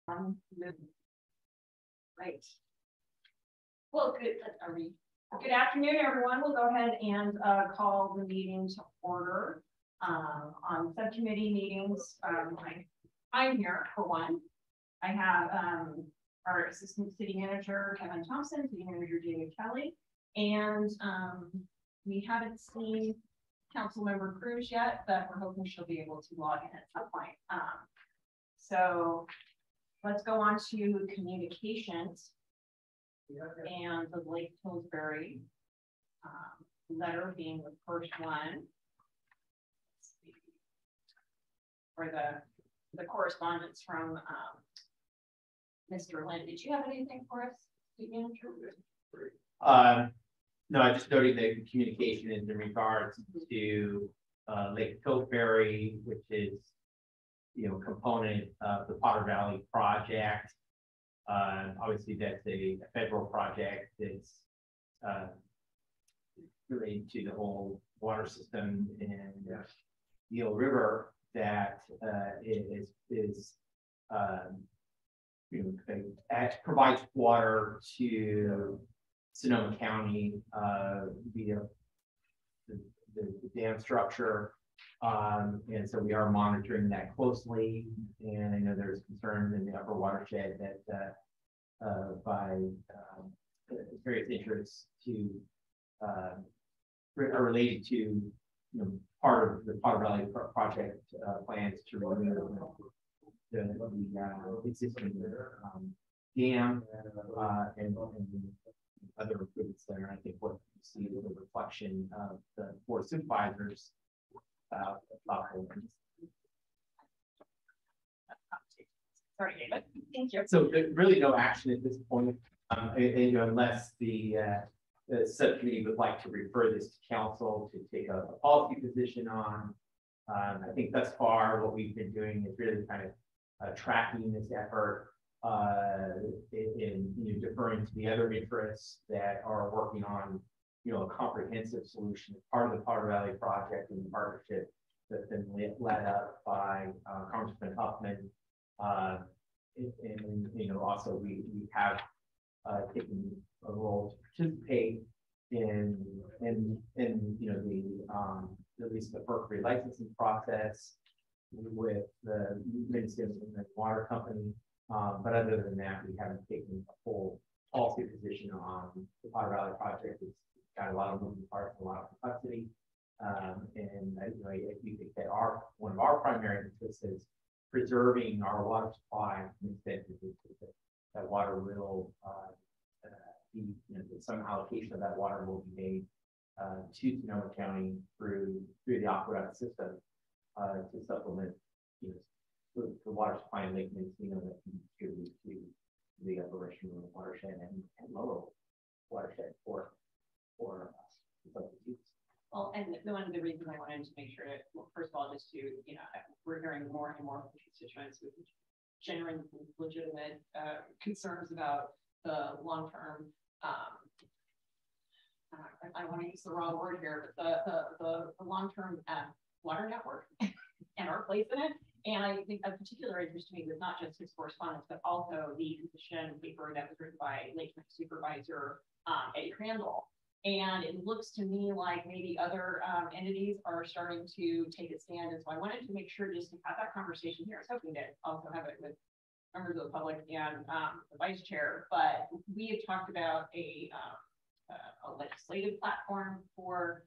Right. Well, good afternoon, everyone. We'll go ahead and call the meeting to order. On subcommittee meetings, I'm here for one. I have our Assistant City Manager, Kevin Thompson, City Manager, David Kelly, and we haven't seen Councilmember Cruz yet, but we're hoping she'll be able to log in at some point. So let's go on to communications and the Lake Pillsbury letter being the first one. For the correspondence from Mr. Lynn. Did you have anything for us, City Manager? No, I just noted the communication in regards to Lake Pillsbury, which is, component of the Potter Valley project. Obviously, that's a federal project that's related to the whole water system in the Eel River that provides water to Sonoma County via the dam structure. And so we are monitoring that closely. And I know there's concern in the upper watershed that by various interests are related to part of the Potter Valley project plans to remove the existing dam and other improvements there. I think what you see is a reflection of the board supervisors Sorry, David. Thank you. So there's really no action at this point, unless the subcommittee would like to refer this to council to take a policy position on. I think thus far what we've been doing is really kind of tracking this effort in deferring to the other interests that are working on a comprehensive solution as part of the Potter Valley project and the partnership that's been led up by Congressman Huffman. And also we have taken a role to participate in at least the FERC relicensing process with the Minnesota Water Company. But other than that, we haven't taken a full policy position on the Potter Valley project. It's got a lot of moving parts, a lot of complexity. And I do think that one of our primary interests is preserving our water supply to the extent that water will be, some allocation of that water will be made to Sonoma County through the aqueduct system to supplement the water supply in Lake Mendocino that can contribute to the upper watershed and lower watershed for substitutes. Well, and one of the reasons I wanted to make sure that, well, first of all, just to, we're hearing more and more from constituents with genuine legitimate concerns about the long-term, I want to use the wrong word here, but the long-term water network and our place in it. And I think of particular interest to me was not just his correspondence, but also the position paper that was written by Lake Supervisor Eddie Crandall. And it looks to me like maybe other entities are starting to take a stand. And so I wanted to make sure just to have that conversation here. I was hoping to also have it with members of the public and the vice chair. But we have talked about a legislative platform for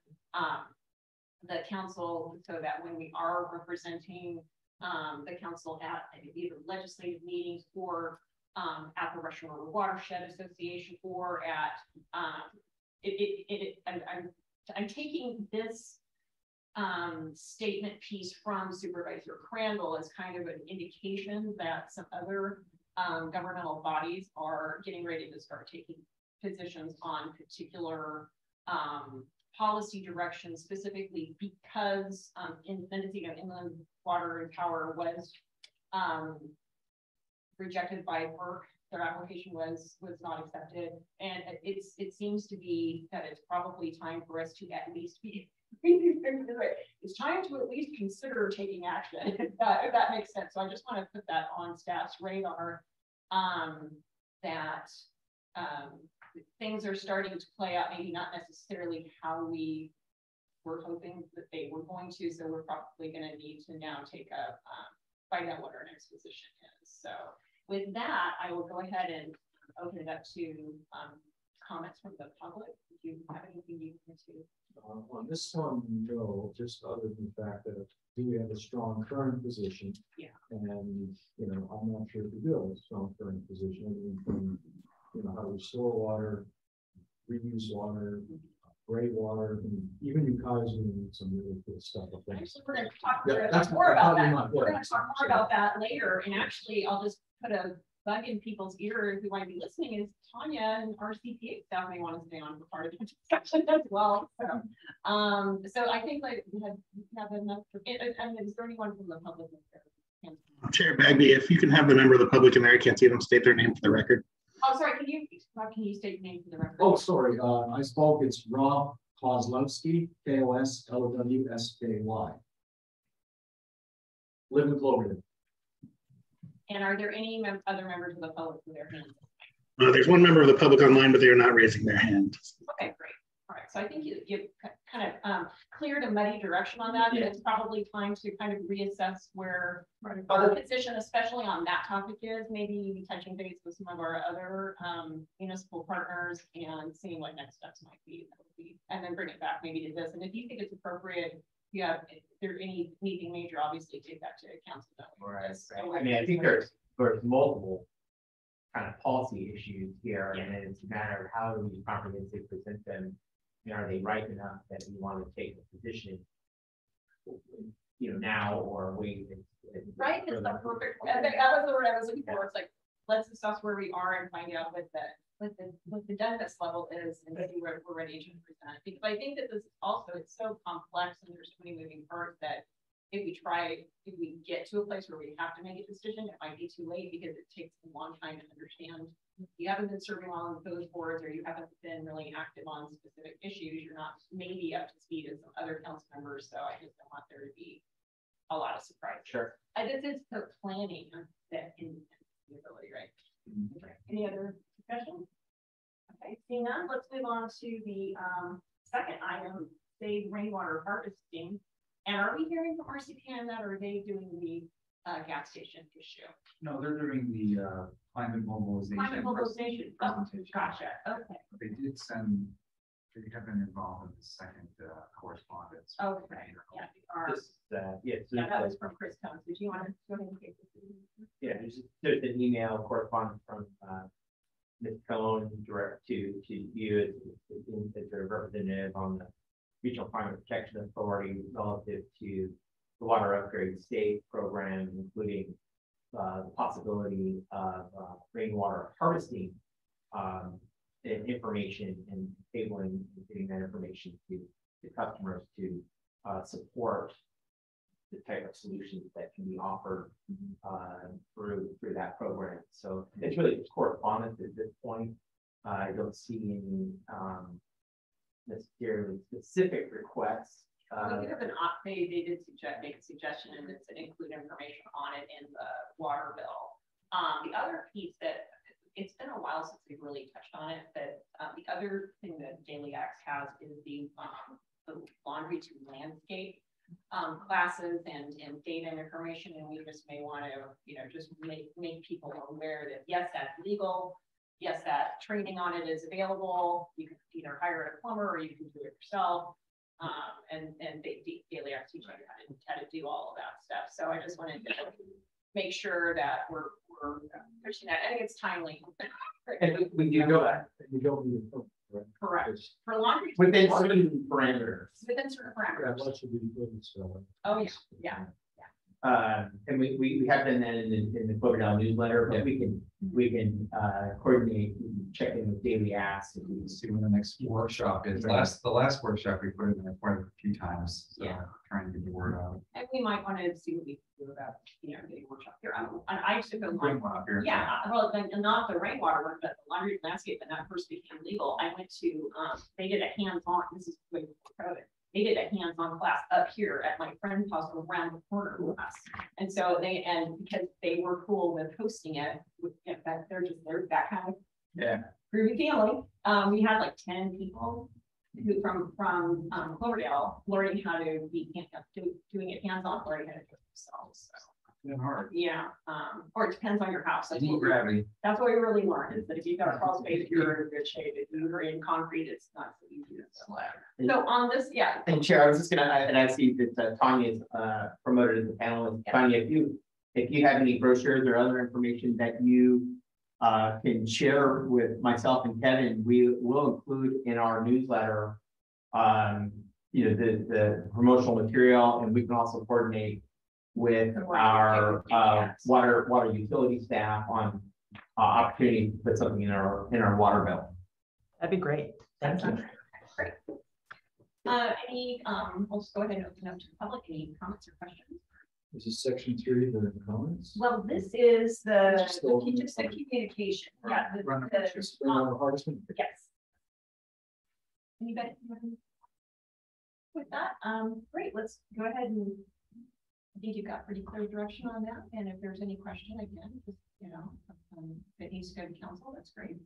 the council so that when we are representing the council at either legislative meetings or at the Russian River Watershed Association or at I'm taking this statement piece from Supervisor Crandall as kind of an indication that some other governmental bodies are getting ready to start taking positions on particular policy directions, specifically because in Mendocino Inland Water and Power was rejected by FERC. Their application was not accepted, and it seems to be that it's probably time for us to at least be It's time to at least consider taking action, if that makes sense. So I just want to put that on staff's radar, that things are starting to play out, maybe not necessarily how we were hoping that they were going to. So we're probably going to need to now take a find out what our next position is. So with that, I will go ahead and open it up to comments from the public. Do you have anything you want to? On this one, no, just other than the fact that we have a strong current position. Yeah. And, I'm not sure if we do have a strong current position, everything from, how to restore water, reuse water, grey water, and even you guys need some really good stuff. Actually, we're going to talk more about that. We're going to talk more about that later. And actually, I'll just put a bug in people's ear who might be listening is Tanya and our CPA staff may want to stay on for part of the discussion as well. So I think like we have enough. And is there anyone from the public? Chair Bagby, if you can have the member of the public in there, I can't see them state their name for the record. Oh, sorry. Can you state your name for the record? Oh, sorry. I spoke. It's Rob Kozlowski, KOSLOWSKY. Live in Cloverdale. And are there any other members of the public with their hands? There's one member of the public online, but they are not raising their hand. Okay, great. All right. So I think you kind of cleared a muddy direction on that. Yeah. It's probably time to kind of reassess where our position, especially on that topic, is. Maybe touching base with some of our other municipal partners and seeing what next steps might be. And then bring it back maybe to this. And if you think it's appropriate, if there's anything major, obviously take that to council. Right. So, I mean, I think there's multiple kind of policy issues here, yeah. And it's a matter of how do we comprehensively present them. Are they ripe enough that we want to take a position, now or wait? Right, it's the perfect. That was the word I was looking for. It's like let's discuss where we are and find out what the dentist level is and see where we're ready to present. Because I think that this also it's so complex and there's so many moving parts that if we get to a place where we have to make a decision, it might be too late because it takes a long time to understand. You haven't been serving on those boards or you haven't been really active on specific issues. You're not maybe up to speed as some other council members. So I just don't want there to be a lot of surprise. Sure. This is the planning that in the ability, right? Mm-hmm. Okay. Any other discussion? Okay, seeing none, let's move on to the second item, save rainwater harvesting. And are we hearing from RCP on that, or are they doing the gas station issue? No, they're doing the climate mobilization. Climate mobilization. Oh, gotcha. Okay. They did send. They have been involved in the second correspondence. Okay. Yeah. That was from Chris Combs. Did you want to go ahead and take this? Yeah, there's an email correspondence from Ms. Cohn direct to you as a representative on the Regional Climate Protection Authority relative to the water upgrade state program, including the possibility of rainwater harvesting information and tabling and giving that information to customers to support the type of solutions that can be offered through that program. So it's really just correspondence at this point. I don't see any necessarily specific requests. We have an they did make a suggestion and it's include information on it in the water bill. The other piece that it's been a while since we've really touched on it, but the other thing that Daily Acts has is the laundry to landscape classes and data and information, and we just may want to just make people aware that yes, that's legal. Yes, that training on it is available. You can either hire a plumber or you can do it yourself. And Daily Acts teach you how to do all of that stuff. So I just wanted to make sure that we're pushing that. I think it's timely. And we do go that. You don't need a correct. For laundry within certain parameters. Within certain parameters. That should be good. So. Oh yeah. And we have done that in the Cloverdale newsletter, but we can coordinate, check in with Daily Acts and we see when the next workshop is. The last workshop we put it in the report a few times. So trying to get the word out. And we might want to see what we can do about getting a workshop here. I took a rainwater. Yeah, well, not the rainwater one, but the laundry landscape. When that first became legal, I went to they did a hands-on. This is way before COVID. they did a hands-on class up here at my friend's house around the corner from us. And so because they were cool with hosting it, they're that kind of groovy family. We had like 10 people who from Cloverdale learning how to be doing it hands-on, learning how to do it themselves. So. Hard. Yeah, or it depends on your house. That's what Gravity. That's what we really learned, is that if you've got a crawl space, you're in good shape. If you're in concrete, it's not so easy. So on this, yeah. And Chair, I was just gonna, and I see that Tanya's promoted as a panelist. Yeah. Tanya, if you have any brochures or other information that you can share with myself and Kevin, we will include in our newsletter, the promotional material, and we can also coordinate with our water utility staff on opportunity to put something in our water bill. That'd be great. Thank you. Great. We'll just go ahead and open up to the public. Any comments or questions? This is section 3, the comments. Well, this is the Just the- communication. Yeah. Rainwater harvesting. Yes. Anybody with that? Great. Let's go ahead and. I think you've got pretty clear direction on that. And if there's any question, again, just, if it needs to go to council, that's great.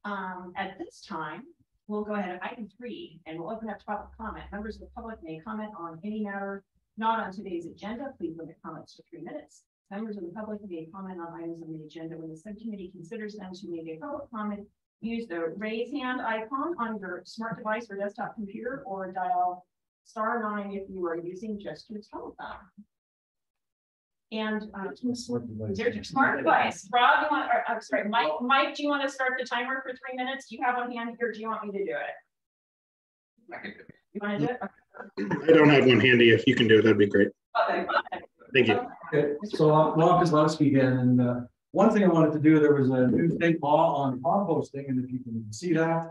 At this time, we'll go ahead to item 3, and we'll open up to public comment. Members of the public may comment on any matter not on today's agenda. Please limit comments to 3 minutes. Members of the public may comment on items on the agenda when the subcommittee considers them to make a public comment. Use the raise hand icon on your smart device or desktop computer, or dial *9 if you are using just your telephone. And there's your smart device. Rob, you want, I'm sorry, Mike, do you want to start the timer for 3 minutes? Do you have one handy, or do you want me to do it? You want to do it? I don't have one handy. If you can do it, that'd be great. Okay. Thank you. Okay, so Rob Kozlowski again, and one thing I wanted to do, there was a new state law on composting, and if you can see that,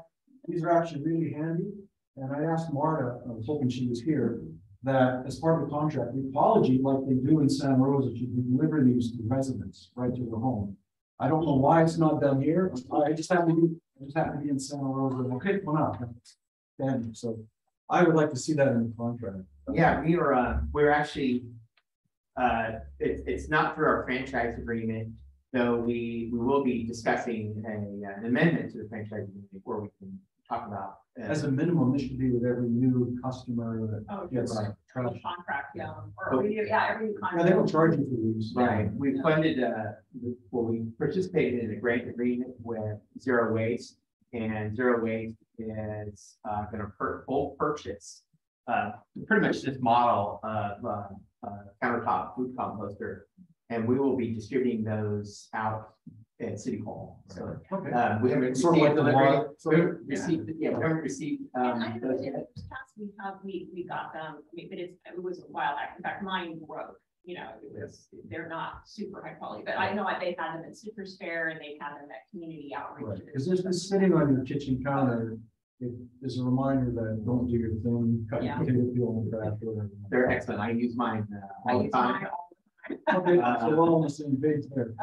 these are actually really handy. And I asked Marta, I was hoping she was here, that as part of the contract, the apology, like they do in Santa Rosa, should be deliver these to residents right to their home. I don't know why it's not done here. I just happen to be in Santa Rosa. Okay, come on up. And so I would like to see that in the contract. Yeah, we're actually it's not through our franchise agreement, though we will be discussing an amendment to the franchise agreement where we can talk about. As a minimum, this should be with every new customer that gets Contract, yeah. Or every new contract. Yeah, they don't charge you for these. Right, we funded, we participated in a grant agreement with Zero Waste, and Zero Waste is going to full purchase pretty much this model of countertop food composter, and we will be distributing those out at City Hall. So we haven't received delivery. We haven't received. Yeah, we haven't received. Those yet. We got them. I mean, but it was a while back. In fact, mine broke. They're not super high quality, but I know they've had them at Citrus Fair, and they've had them at community outreach. Because this is sitting on your kitchen counter. It is a reminder that don't do your thing. Cut your potato peel on the back. They're excellent. I use mine all the time. Okay, so we're all on the same page there.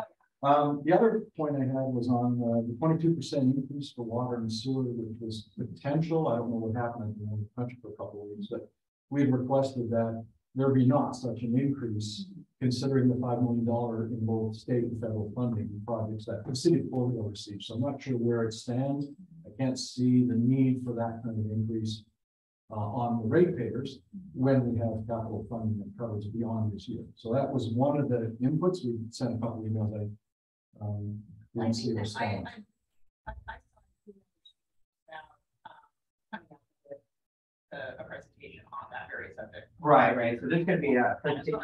The other point I had was on the 22% increase for water and sewer, which was potential. I don't know what happened in the country for a couple of weeks, but we had requested that there be not such an increase, considering the $5 million in both state and federal funding projects that the city of Cloverdale received. So I'm not sure where it stands. I can't see the need for that kind of increase on the ratepayers when we have capital funding that covers beyond this year. So that was one of the inputs. We sent a couple of emails. Didn't see a response. A presentation on that very subject. Right. So there's going to be a presentation.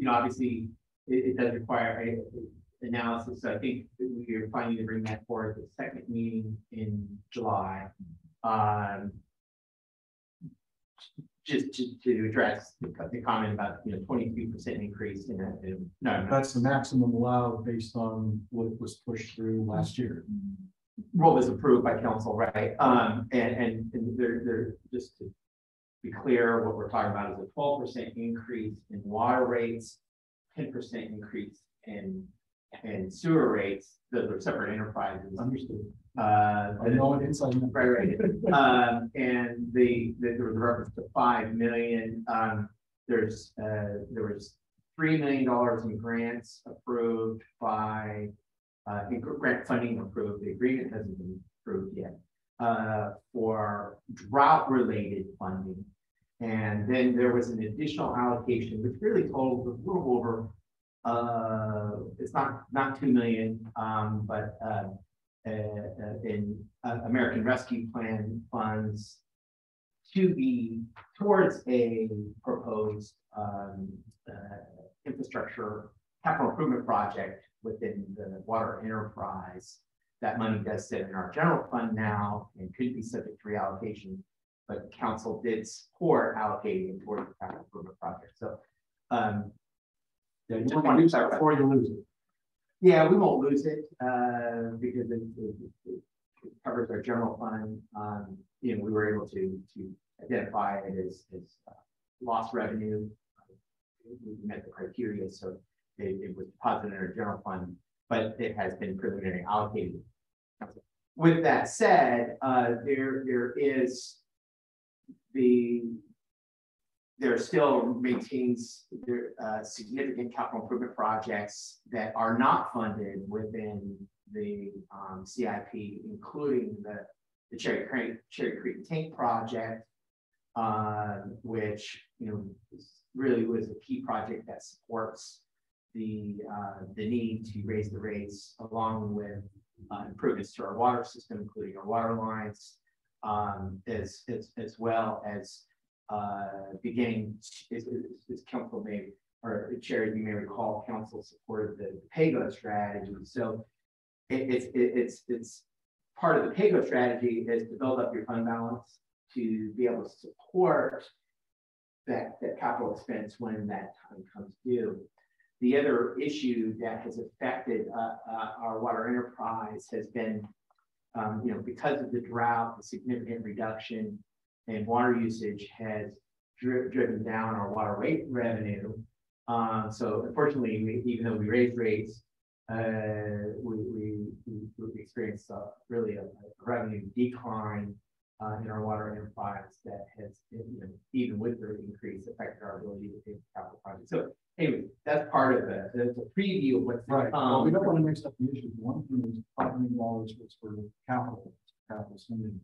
Obviously, it does require a analysis. So I think we are planning to bring that forward at the second meeting in July. Just to address the comment about 22% increase in that. No, that's the maximum allowed based on what was pushed through last year. What was approved by council, right? And they're just to be clear, what we're talking about is a 12% increase in water rates, 10% increase in sewer rates. those are separate enterprises. Understood. I know it inside. Right. And there was a reference to 5 million. There was $3 million in grants approved by grant funding approved. The agreement hasn't been approved yet for drought-related funding. And then there was an additional allocation, which really totaled a little over, it's not 2 million, but in American Rescue Plan funds to be towards a proposed infrastructure capital improvement project within the water enterprise. That money does sit in our general fund now and could be subject to reallocation, but council did support allocating towards the capital improvement project. So, yeah, you want to use that before you lose it. Yeah, we won't lose it because it covers our general fund. You know, we were able to identify it as lost revenue. We met the criteria, so it was deposited in our general fund, but it has been preliminarily allocated. With that said, there still maintains significant capital improvement projects that are not funded within the CIP, including the Cherry Creek Tank project, which really was a key project that supports the need to raise the rates, along with improvements to our water system, including our water lines, as well as beginning, as council may, or Chair, you may recall, council supported the PAYGO strategy. So it's part of the PAYGO strategy is to build up your fund balance to be able to support that capital expense when that time comes due. The other issue that has affected our water enterprise has been, because of the drought, the significant reduction in water usage has driven down our water rate revenue. So unfortunately, even though we raised rates, we experienced really a revenue decline in our water enterprise that has, even with the increase, affected our ability to pay for capital projects. So anyway, that's part of it. There's a preview of what's right. Well, we don't want to mix up the issues. One thing is $5 million was for capital spending.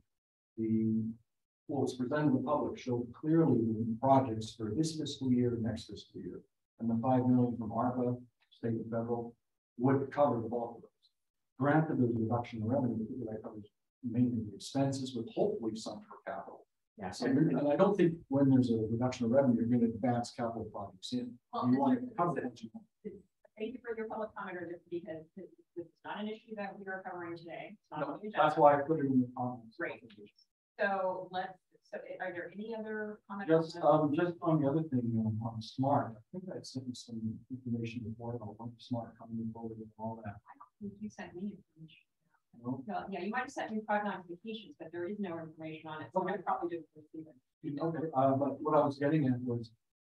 What was presented to the public showed clearly the projects for this fiscal year, next fiscal year, and the $5 million from ARPA, state and federal, would cover the bulk of those. Granted, there's a reduction in revenue, but that covers mainly the expenses, with hopefully some for capital. Yeah. So, and I don't think when there's a reduction of revenue, you're going to advance capital projects in. Well, you want to cover that. Thank you for your public comment, because this is not an issue that we are covering today. No, that's why I put it in the comments. Great. So are there any other comments? Just on the other thing, on smart, I think I sent you some information before about what smart coming forward and all that. I don't think you sent me information. No? No, yeah, you might have sent me prognostications, but there is no information on it. So Okay. I probably didn't receive it. Okay, but what I was getting at was,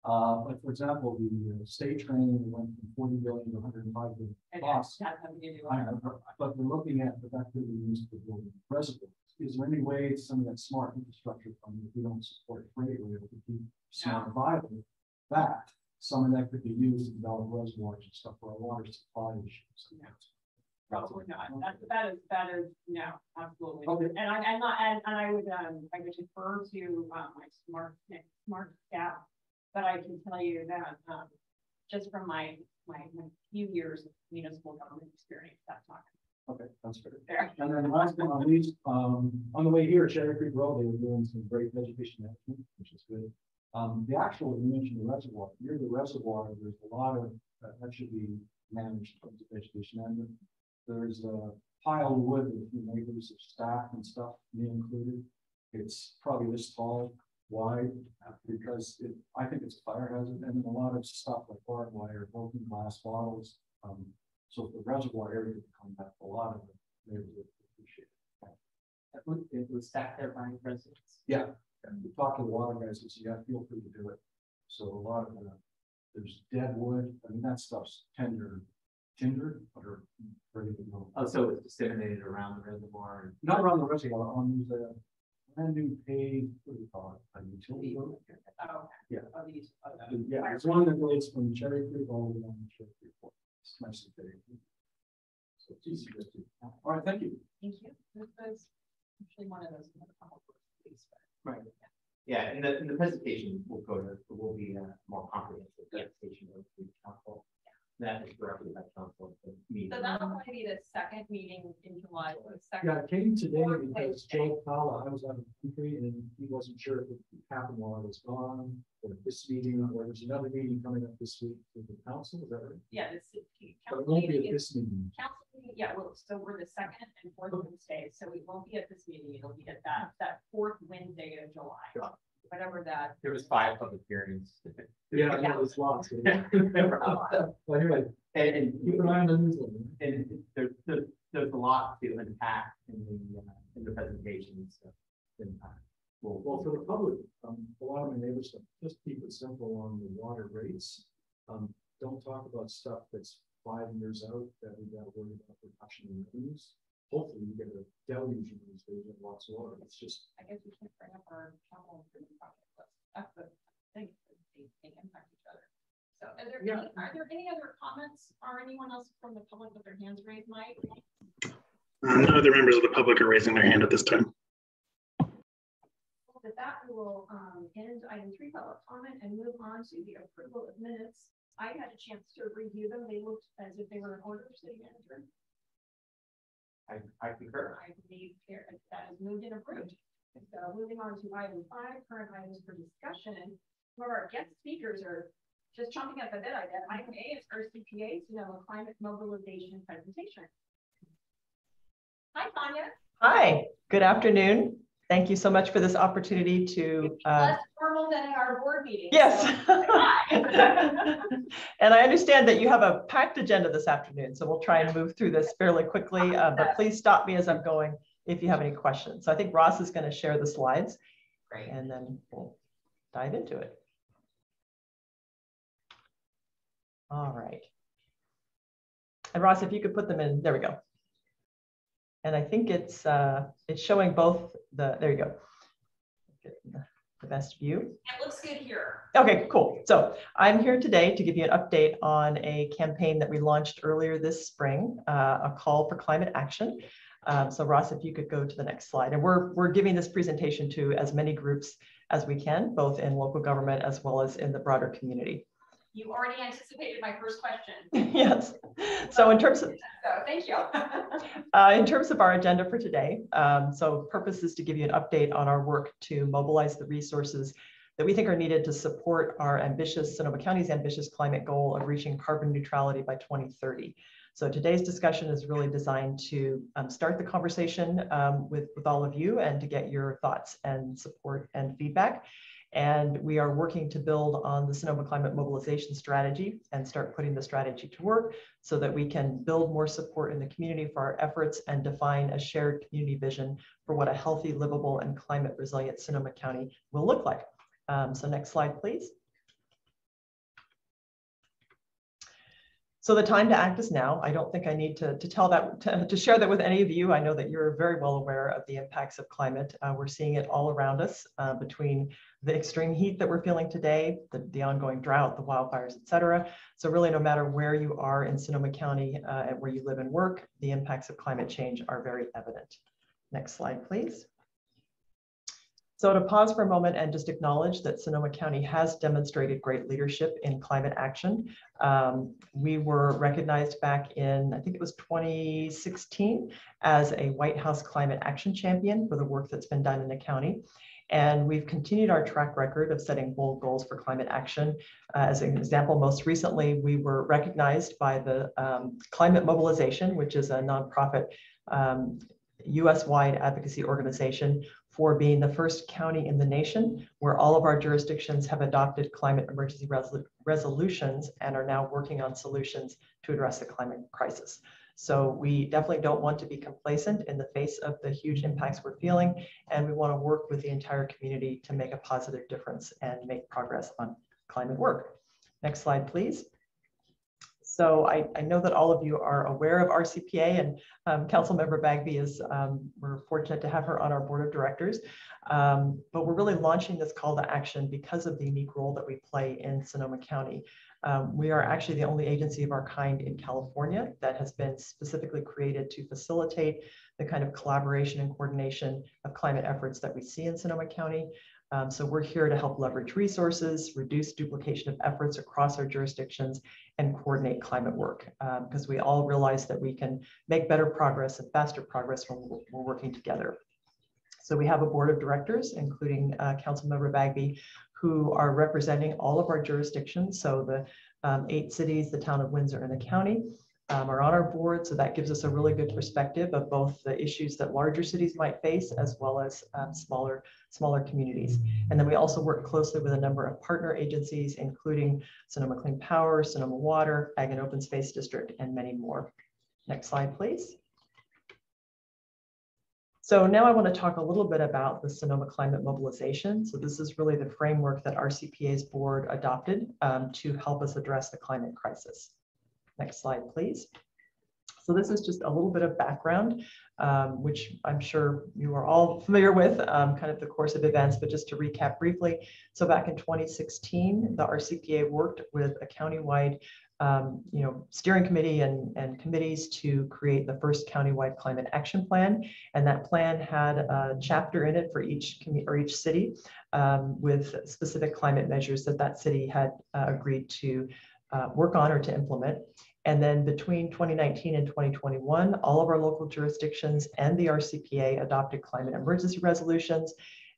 like for example, the state train went from 40 billion to 105 billion costs. That's something to do with I know, but we're looking at the fact that we used for building reservoirs. Is there any way some of that smart infrastructure fund, if we don't support freight rail to keep smart viable, that some of that could be used to develop reservoirs and stuff for our water supply issues? No. Probably not. That is no, absolutely. Okay. And I would defer to my smart staff, but I can tell you that just from my few years of municipal government experience, that's not. Okay, that's fair. There. And then last but not least, on the way here at Cherry Creek Road, they were doing some great vegetation management, which is good. The actual, you mentioned the reservoir. Near the reservoir, there's a lot of that should be managed in terms of vegetation management. There's a pile of wood with a few neighbors of staff and stuff, me included. It's probably this tall, wide, because I think it's a fire hazard, and then a lot of stuff like barbed wire, broken glass bottles. So if the reservoir area would come back, a lot of the neighbors would appreciate it. It was stacked there by residents. Yeah, and we talked to the water guys and said, yeah, feel free to do it. So a lot of there's dead wood. I mean, that stuff's tender. Tinder or ready to go? Oh, so it's disseminated around the reservoir. And Not around the reservoir, on the brand new paid, what do you call it, a utility road? Oh, Yeah. oh, these, Yeah, it's one that goes from Cherry Creek all the way down to Cherry Creek. It's nice and big. So it's easy to do. All right, thank you. Thank you. This was actually one of those. Right. Yeah, in the presentation, will be a more comprehensive presentation of the council. That is directly by council. So that'll probably be the second meeting in July. Or the second. Yeah, I came today because Joe Fowler, I was out of the country and he wasn't sure if it happened while I was gone, or this meeting, or there's another meeting coming up this week with the council, is that right? Yeah, this But council it won't be meeting at is this meeting. council meeting. Yeah, well, so we're the second and fourth Wednesday, so we won't be at this meeting. It'll be at that fourth Wednesday of July. Sure. Whatever that. There was 5 public hearings. Yeah, I know, there's lots. Well, anyway, And keep an eye on the newsletter. And there's a lot to unpack in the presentation. So, Well, for the public, a lot of my neighbors just keep it simple on the water rates. Don't talk about stuff that's 5 years out that we got to worry about reduction in revenues. Hopefully you get a deluge in these days of lots of water. It's just, I guess we can't bring up our capital improvement project list. That's the thing. They impact each other. So are there any other comments or anyone else from the public with their hands raised, Mike? No other members of the public are raising their hand at this time. Well, with that, we will end item 3 public comment and move on to the approval of minutes. I had a chance to review them. They looked as if they were in order, city manager. I concur. I believe that is moved and approved. So moving on to item 5, current items for discussion. Where our guest speakers are just chomping at the bit, I bet. Item A is our CPA, Sonoma Climate Mobilization presentation. Hi, Tanya. Hi, good afternoon. Thank you so much for this opportunity to. Less formal than in our board meeting. Yes. So. And I understand that you have a packed agenda this afternoon, so we'll try and move through this fairly quickly, but please stop me as I'm going if you have any questions. So I think Ross is going to share the slides. Great. And then we'll dive into it. All right. And Ross, if you could put them in, there we go. And I think it's showing both there you go. Get the best view. It looks good here. Okay, cool. So I'm here today to give you an update on a campaign that we launched earlier this spring, a call for climate action. So Ross, if you could go to the next slide. And we're giving this presentation to as many groups as we can, both in local government as well as in the broader community. You already anticipated my first question. Yes. So in terms of, so thank you. in terms of our agenda for today, so purpose is to give you an update on our work to mobilize the resources that we think are needed to support our Sonoma County's ambitious climate goal of reaching carbon neutrality by 2030. So today's discussion is really designed to start the conversation with all of you and to get your thoughts and support and feedback. And we are working to build on the Sonoma Climate Mobilization Strategy and start putting the strategy to work so that we can build more support in the community for our efforts and define a shared community vision for what a healthy, livable, and climate resilient Sonoma County will look like. So next slide, please. So the time to act is now. I don't think I need to tell that, to share that with any of you. I know that you're very well aware of the impacts of climate. We're seeing it all around us between the extreme heat that we're feeling today, the ongoing drought, the wildfires, et cetera. So really, no matter where you are in Sonoma County and where you live and work, the impacts of climate change are very evident. Next slide, please. So to pause for a moment and just acknowledge that Sonoma County has demonstrated great leadership in climate action. We were recognized back in, I think it was 2016, as a White House Climate Action Champion for the work that's been done in the county. And we've continued our track record of setting bold goals for climate action. As an example, most recently, we were recognized by the Climate Mobilization, which is a nonprofit US-wide advocacy organization, for being the first county in the nation where all of our jurisdictions have adopted climate emergency resolutions and are now working on solutions to address the climate crisis. So we definitely don't want to be complacent in the face of the huge impacts we're feeling, and we want to work with the entire community to make a positive difference and make progress on climate work. Next slide, please. So I know that all of you are aware of RCPA, and Councilmember Bagby is, we're fortunate to have her on our board of directors. But we're really launching this call to action because of the unique role that we play in Sonoma County. We are actually the only agency of our kind in California that has been specifically created to facilitate the kind of collaboration and coordination of climate efforts that we see in Sonoma County. So we're here to help leverage resources, reduce duplication of efforts across our jurisdictions, and coordinate climate work, because we all realize that we can make better progress and faster progress when we're working together. So we have a board of directors, including Councilmember Bagby, who are representing all of our jurisdictions. So the 8 cities, the town of Windsor, and the county are on our board. So that gives us a really good perspective of both the issues that larger cities might face, as well as smaller communities. And then we also work closely with a number of partner agencies, including Sonoma Clean Power, Sonoma Water, Ag and Open Space District, and many more. Next slide, please. So now I want to talk a little bit about the Sonoma Climate Mobilization. So this is really the framework that RCPA's board adopted to help us address the climate crisis. Next slide, please. So this is just a little bit of background, which I'm sure you are all familiar with, kind of the course of events, but just to recap briefly. So back in 2016, the RCPA worked with a countywide steering committee and committees to create the first countywide climate action plan. And that plan had a chapter in it for each city with specific climate measures that city had agreed to work on or to implement. And then between 2019 and 2021, all of our local jurisdictions and the RCPA adopted climate emergency resolutions.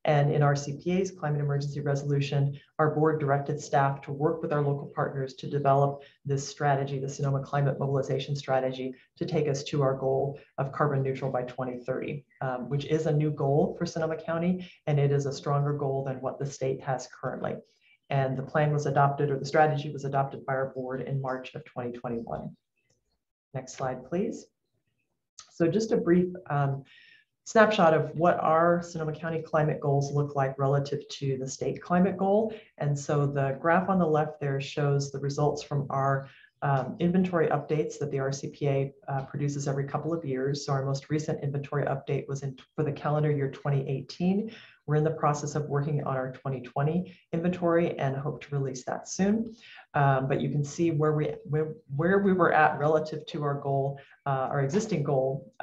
And in RCPA's climate emergency resolution, our board directed staff to work with our local partners to develop this strategy, the Sonoma Climate Mobilization Strategy, to take us to our goal of carbon neutral by 2030, which is a new goal for Sonoma County, and it is a stronger goal than what the state has currently. And the plan was adopted, or the strategy was adopted by our board in March of 2021. Next slide, please. So just a brief snapshot of what our Sonoma County climate goals look like relative to the state climate goal. And so the graph on the left there shows the results from our inventory updates that the RCPA produces every couple of years. So our most recent inventory update was for the calendar year 2018. We're in the process of working on our 2020 inventory and hope to release that soon. But you can see where we were at relative to our goal, our existing goal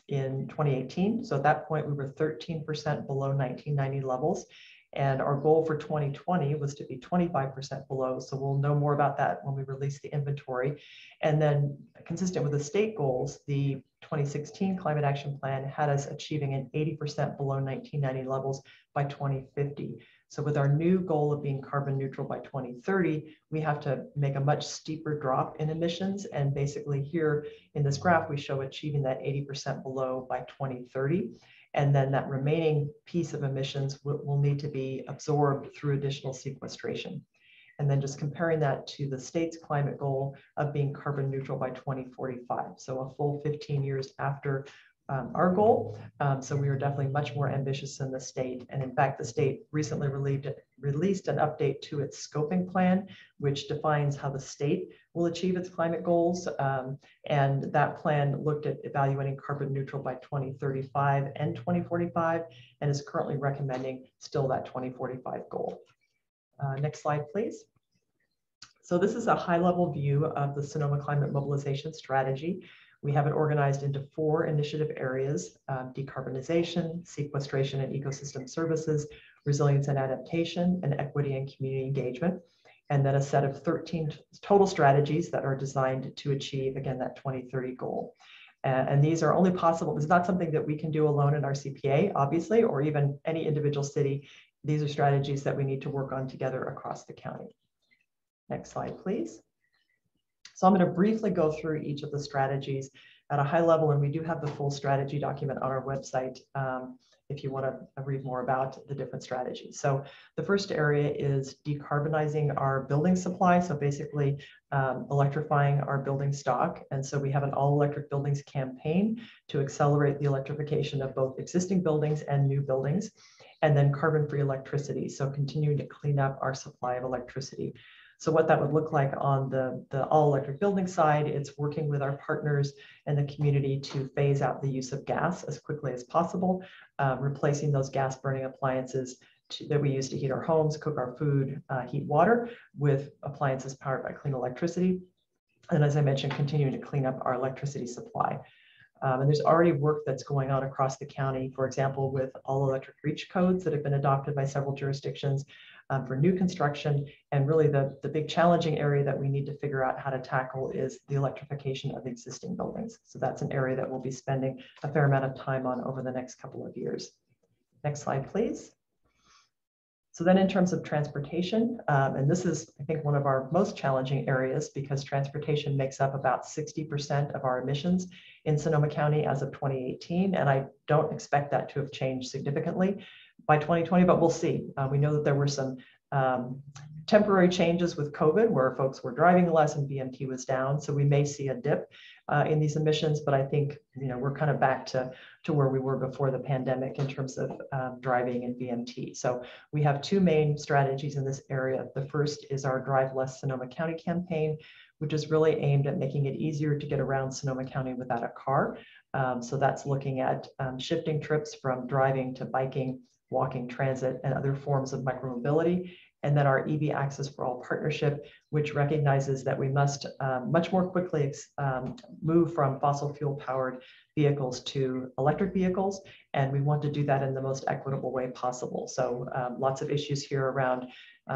in 2018. So at that point, we were 13% below 1990 levels. And our goal for 2020 was to be 25% below. So we'll know more about that when we release the inventory. And then consistent with the state goals, the 2016 Climate Action Plan had us achieving an 80% below 1990 levels by 2050. So with our new goal of being carbon neutral by 2030, we have to make a much steeper drop in emissions. And basically here in this graph, we show achieving that 80% below by 2030. And then that remaining piece of emissions will need to be absorbed through additional sequestration. And then just comparing that to the state's climate goal of being carbon neutral by 2045. So a full 15 years after our goal. So we are definitely much more ambitious than the state. And in fact, the state recently released an update to its scoping plan, which defines how the state will achieve its climate goals. And that plan looked at evaluating carbon neutral by 2035 and 2045, and is currently recommending still that 2045 goal. Next slide, please. So this is a high-level view of the Sonoma Climate Mobilization Strategy. We have it organized into 4 initiative areas: decarbonization, sequestration and ecosystem services, resilience and adaptation, and equity and community engagement. And then a set of 13 total strategies that are designed to achieve, again, that 2030 goal. And these are only possible, it's not something that we can do alone in our CPA, obviously, or even any individual city. These are strategies that we need to work on together across the county. Next slide, please. So I'm going to briefly go through each of the strategies at a high level, and we do have the full strategy document on our website if you want to read more about the different strategies. So the first area is decarbonizing our building supply. So basically electrifying our building stock. And so we have an all-electric buildings campaign to accelerate the electrification of both existing buildings and new buildings. And then carbon-free electricity. So continuing to clean up our supply of electricity. So what that would look like on the all-electric building side, it's working with our partners and the community to phase out the use of gas as quickly as possible, replacing those gas burning appliances that we use to heat our homes, cook our food, heat water, with appliances powered by clean electricity. And as I mentioned, continuing to clean up our electricity supply. And there's already work that's going on across the county, for example, with all electric reach codes that have been adopted by several jurisdictions for new construction. And really the big challenging area that we need to figure out how to tackle is the electrification of existing buildings. So that's an area that we'll be spending a fair amount of time on over the next couple of years. Next slide, please. So then in terms of transportation, and this is, I think, one of our most challenging areas because transportation makes up about 60% of our emissions in Sonoma County as of 2018. And I don't expect that to have changed significantly by 2020, but we'll see. We know that there were some temporary changes with COVID where folks were driving less and VMT was down. So we may see a dip in these emissions, but I think, we're kind of back to where we were before the pandemic in terms of driving and VMT. So we have two main strategies in this area. The first is our Drive Less Sonoma County campaign, which is really aimed at making it easier to get around Sonoma County without a car. So that's looking at shifting trips from driving to biking, walking, transit, and other forms of micromobility. And then our EV Access for All partnership, which recognizes that we must much more quickly move from fossil fuel powered vehicles to electric vehicles. And we want to do that in the most equitable way possible. So lots of issues here around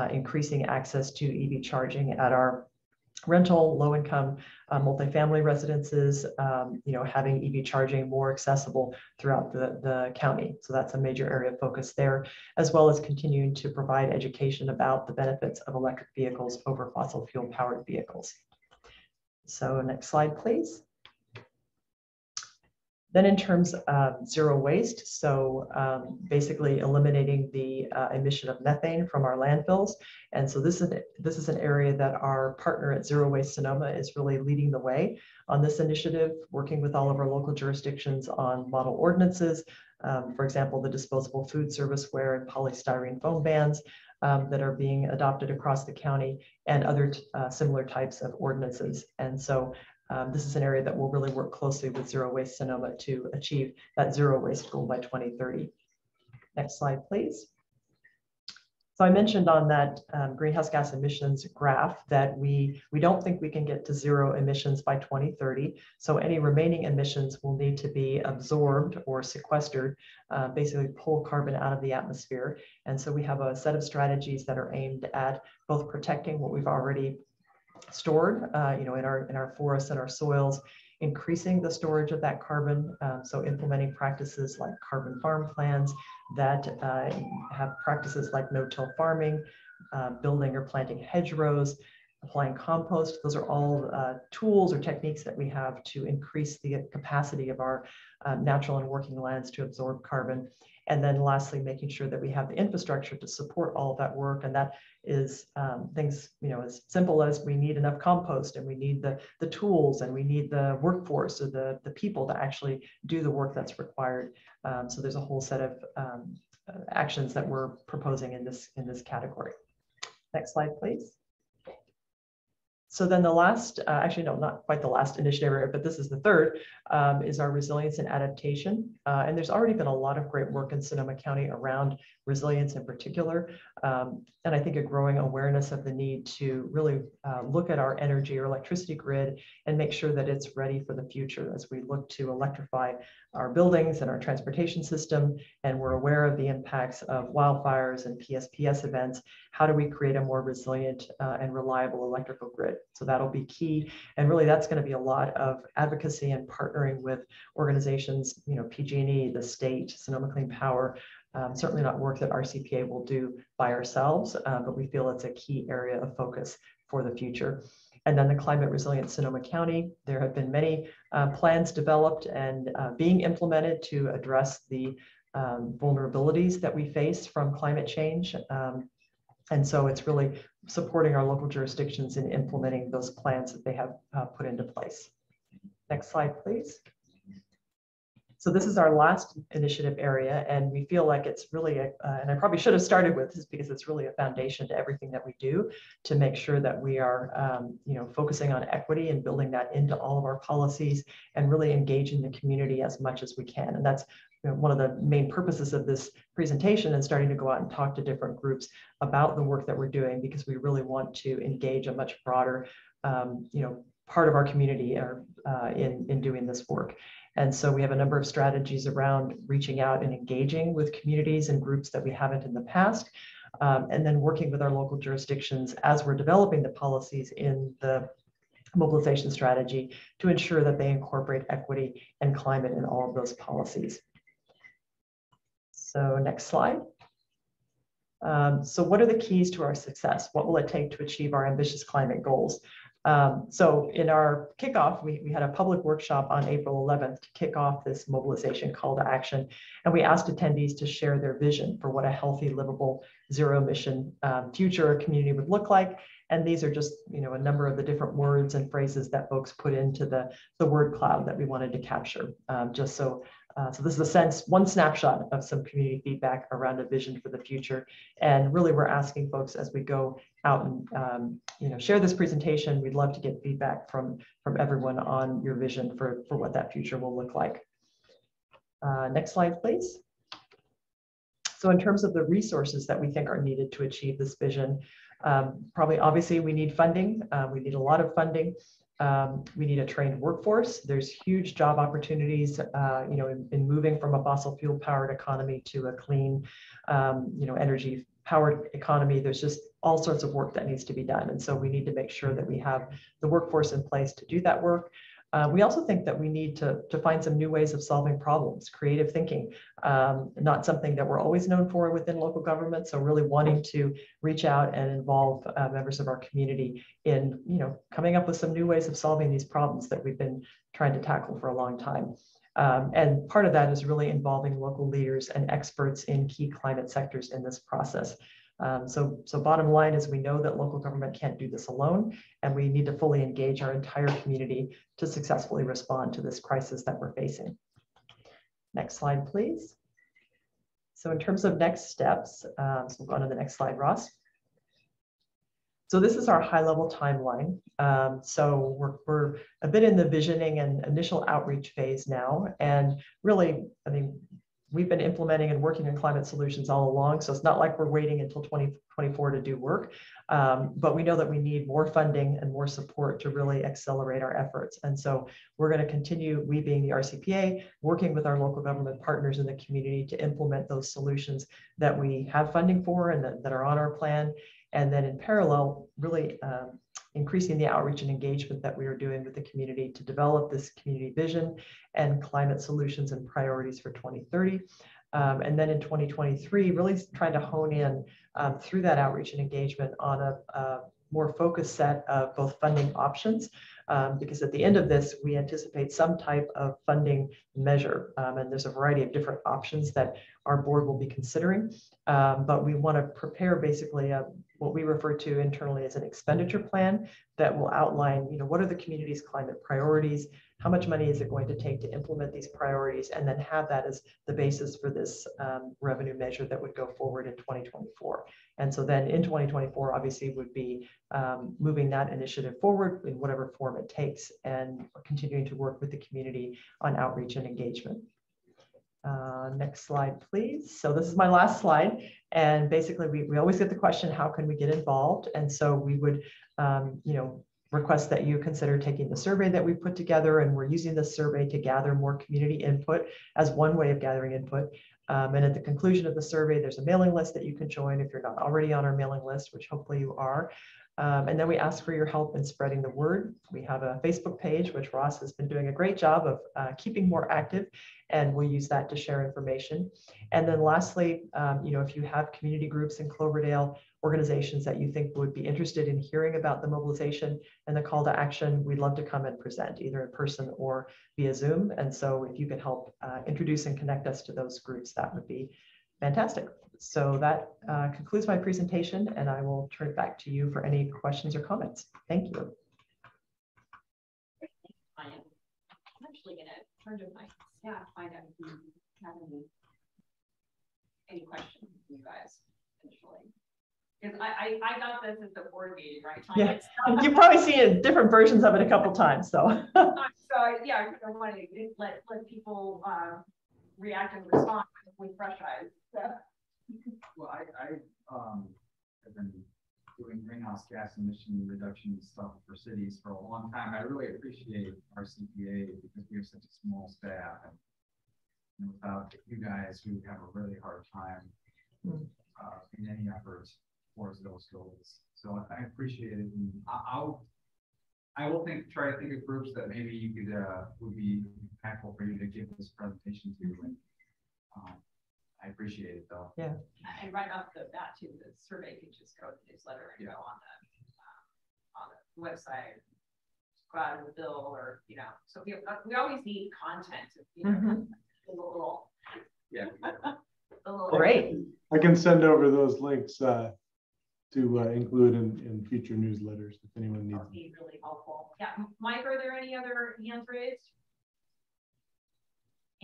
increasing access to EV charging at our rental, low-income multifamily residences, having EV charging more accessible throughout the county. So that's a major area of focus there, as well as continuing to provide education about the benefits of electric vehicles over fossil fuel powered vehicles. So next slide, please. Then in terms of zero waste, so basically eliminating the emission of methane from our landfills. And so this is an area that our partner at Zero Waste Sonoma is really leading the way on this initiative, working with all of our local jurisdictions on model ordinances. For example, the disposable food serviceware and polystyrene foam bans that are being adopted across the county, and other similar types of ordinances. And so this is an area that will really work closely with Zero Waste Sonoma to achieve that zero waste goal by 2030. Next slide, please. So I mentioned on that greenhouse gas emissions graph that we don't think we can get to zero emissions by 2030. So any remaining emissions will need to be absorbed or sequestered, basically pull carbon out of the atmosphere. And so we have a set of strategies that are aimed at both protecting what we've already stored, in our forests and our soils, increasing the storage of that carbon. So implementing practices like carbon farm plans that have practices like no-till farming, building or planting hedgerows, applying compost. Those are all tools or techniques that we have to increase the capacity of our natural and working lands to absorb carbon. And then lastly, making sure that we have the infrastructure to support all of that work. And that is things, as simple as we need enough compost, and we need the tools, and we need the workforce or the people to actually do the work that's required. So there's a whole set of actions that we're proposing in this category. Next slide, please. So then the last, actually, no, not quite the last initiative area, but this is the third, is our resilience and adaptation. And there's already been a lot of great work in Sonoma County around resilience in particular. And I think a growing awareness of the need to really look at our energy or electricity grid and make sure that it's ready for the future as we look to electrify our buildings and our transportation system. And we're aware of the impacts of wildfires and PSPS events. How do we create a more resilient and reliable electrical grid? So that'll be key. And really that's going to be a lot of advocacy and partnering with organizations, PG&E, the state, Sonoma Clean Power. Certainly not work that RCPA will do by ourselves, but we feel it's a key area of focus for the future. And then the Climate Resilient Sonoma County, there have been many plans developed and being implemented to address the vulnerabilities that we face from climate change. And so it's really supporting our local jurisdictions in implementing those plans that they have put into place. Next slide, please. So this is our last initiative area, and we feel like it's really, and I probably should have started with this because it's really a foundation to everything that we do to make sure that we are, focusing on equity and building that into all of our policies and really engaging the community as much as we can. And that's one of the main purposes of this presentation, and starting to go out and talk to different groups about the work that we're doing, because we really want to engage a much broader, part of our community in doing this work. And so we have a number of strategies around reaching out and engaging with communities and groups that we haven't in the past, and then working with our local jurisdictions as we're developing the policies in the mobilization strategy to ensure that they incorporate equity and climate in all of those policies. So next slide. So what are the keys to our success? What will it take to achieve our ambitious climate goals? So in our kickoff, we had a public workshop on April 11th to kick off this mobilization call to action. And we asked attendees to share their vision for what a healthy, livable, zero emission future community would look like. And these are just, a number of the different words and phrases that folks put into the word cloud that we wanted to capture. So this is one snapshot of some community feedback around a vision for the future. And really, we're asking folks as we go out and share this presentation, we'd love to get feedback from everyone on your vision for what that future will look like. Next slide, please. So in terms of the resources that we think are needed to achieve this vision, obviously we need funding. We need a lot of funding. We need a trained workforce. There's huge job opportunities, in moving from a fossil fuel powered economy to a clean, energy powered economy. There's just all sorts of work that needs to be done. And so we need to make sure that we have the workforce in place to do that work. We also think that we need to find some new ways of solving problems, creative thinking, not something that we're always known for within local government. So really wanting to reach out and involve members of our community in, coming up with some new ways of solving these problems that we've been trying to tackle for a long time. And part of that is really involving local leaders and experts in key climate sectors in this process. So bottom line is we know that local government can't do this alone, and we need to fully engage our entire community to successfully respond to this crisis that we're facing. Next slide, please. So in terms of next steps, so we'll go on to the next slide, Ross. So this is our high-level timeline. So we're a bit in the visioning and initial outreach phase now, and really, we've been implementing and working on climate solutions all along, so it's not like we're waiting until 2024 to do work, but we know that we need more funding and more support to really accelerate our efforts. And so we're going to continue, we being the RCPA, working with our local government partners in the community to implement those solutions that we have funding for and that are on our plan. And then in parallel, really increasing the outreach and engagement that we are doing with the community to develop this community vision and climate solutions and priorities for 2030. And then in 2023, really trying to hone in through that outreach and engagement on a more focused set of both funding options, because at the end of this, we anticipate some type of funding measure. And there's a variety of different options that our board will be considering. But we want to prepare basically what we refer to internally as an expenditure plan that will outline, what are the community's climate priorities, how much money is it going to take to implement these priorities, and then have that as the basis for this revenue measure that would go forward in 2024. And so then in 2024, obviously would be moving that initiative forward in whatever form it takes, and continuing to work with the community on outreach and engagement. Next slide, please. So this is my last slide. And basically, we always get the question, how can we get involved? And so we would, request that you consider taking the survey that we put together. And we're using this survey to gather more community input as one way of gathering input. And at the conclusion of the survey, there's a mailing list that you can join if you're not already on our mailing list, which hopefully you are. And then we ask for your help in spreading the word. We have a Facebook page, which Ross has been doing a great job of keeping more active, and we'll use that to share information. And then lastly, if you have community groups in Cloverdale, organizations that you think would be interested in hearing about the mobilization and the call to action, we'd love to come and present either in person or via Zoom. And so if you could help introduce and connect us to those groups, that would be fantastic. So that concludes my presentation, and I will turn it back to you for any questions or comments. Thank you. I'm actually actually gonna turn to my staff, find out if you have any questions from you guys initially. Because I got this at the board meeting, right? Yeah, you've probably seen different versions of it a couple times, so. So yeah, I want to let people react and respond with fresh eyes. So. Well, I have been doing greenhouse gas emission reduction stuff for cities for a long time. I really appreciate our CPA because we have such a small staff, and without you guys, we would have a really hard time in any efforts towards those goals. So I appreciate it, and I will try to think of groups that maybe you could would be impactful for you to give this presentation to. And I appreciate it though. Yeah. And right off the bat too, the survey can just go to the newsletter and go on the website, go out in the bill, or So we always need content. A little. Yeah. A little. Great. I can send over those links to include in future newsletters if anyone needs. That would be really helpful. Yeah, Mike, are there any other hands raised?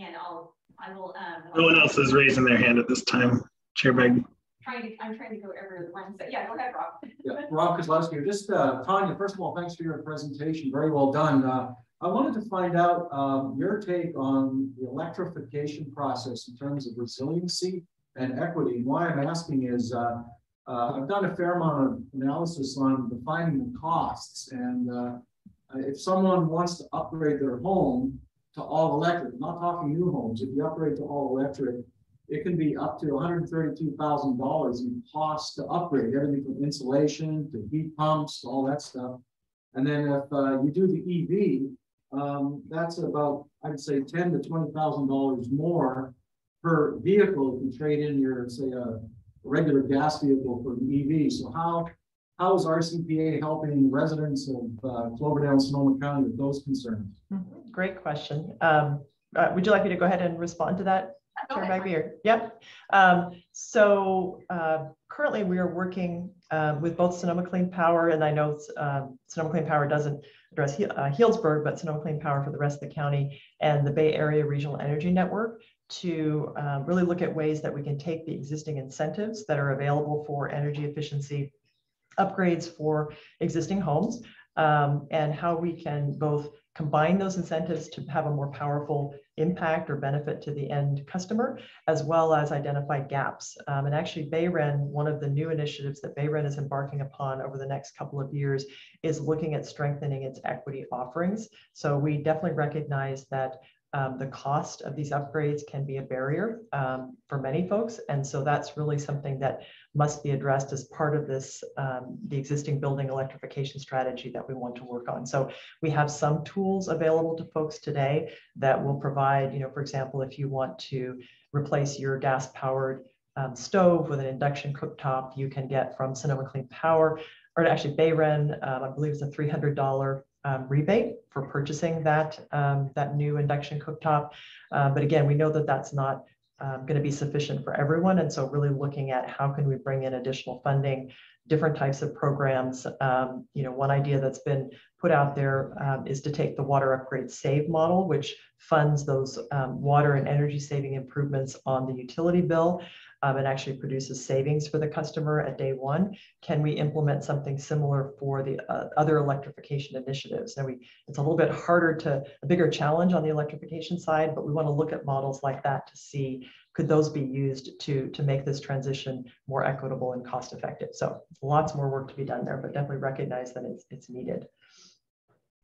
And I will. No one else is raising their hand at this time. Chair Bag. I'm trying to go every Wednesday. Yeah, go ahead, Rob. Yeah, Rob Kozlowski. Just Tanya, first of all, thanks for your presentation. Very well done. I wanted to find out your take on the electrification process in terms of resiliency and equity. And why I'm asking is I've done a fair amount of analysis on defining the costs. And if someone wants to upgrade their home to all electric, I'm not talking new homes, if you upgrade to all electric, it can be up to $132,000 in cost to upgrade, everything from insulation to heat pumps, to all that stuff. And then if you do the EV, that's about, I'd say, $10,000 to $20,000 more per vehicle if you trade in your, say, a regular gas vehicle for the EV. So how is RCPA helping residents of Cloverdale and Sonoma County with those concerns? Great question. Would you like me to go ahead and respond to that? Chair Bagby? Yep. So currently we are working with both Sonoma Clean Power, and I know Sonoma Clean Power doesn't address Healdsburg, but Sonoma Clean Power for the rest of the county and the Bay Area Regional Energy Network to really look at ways that we can take the existing incentives that are available for energy efficiency upgrades for existing homes and how we can both combine those incentives to have a more powerful impact or benefit to the end customer, as well as identify gaps. And actually BayREN, one of the new initiatives that BayREN is embarking upon over the next couple of years is looking at strengthening its equity offerings. So we definitely recognize that the cost of these upgrades can be a barrier for many folks. And so that's really something that must be addressed as part of this, the existing building electrification strategy that we want to work on. So we have some tools available to folks today that will provide, for example, if you want to replace your gas powered stove with an induction cooktop, you can get from Sonoma Clean Power, or actually BayREN, I believe it's a $300 rebate for purchasing that new induction cooktop. But again, we know that that's not going to be sufficient for everyone. And so really looking at how can we bring in additional funding, different types of programs. One idea that's been put out there is to take the water upgrade save model, which funds those water and energy saving improvements on the utility bill. And actually produces savings for the customer at day one. Can we implement something similar for the other electrification initiatives? Now it's a little bit harder a bigger challenge on the electrification side, but we want to look at models like that to see, could those be used to make this transition more equitable and cost effective? So lots more work to be done there, but definitely recognize that it's needed.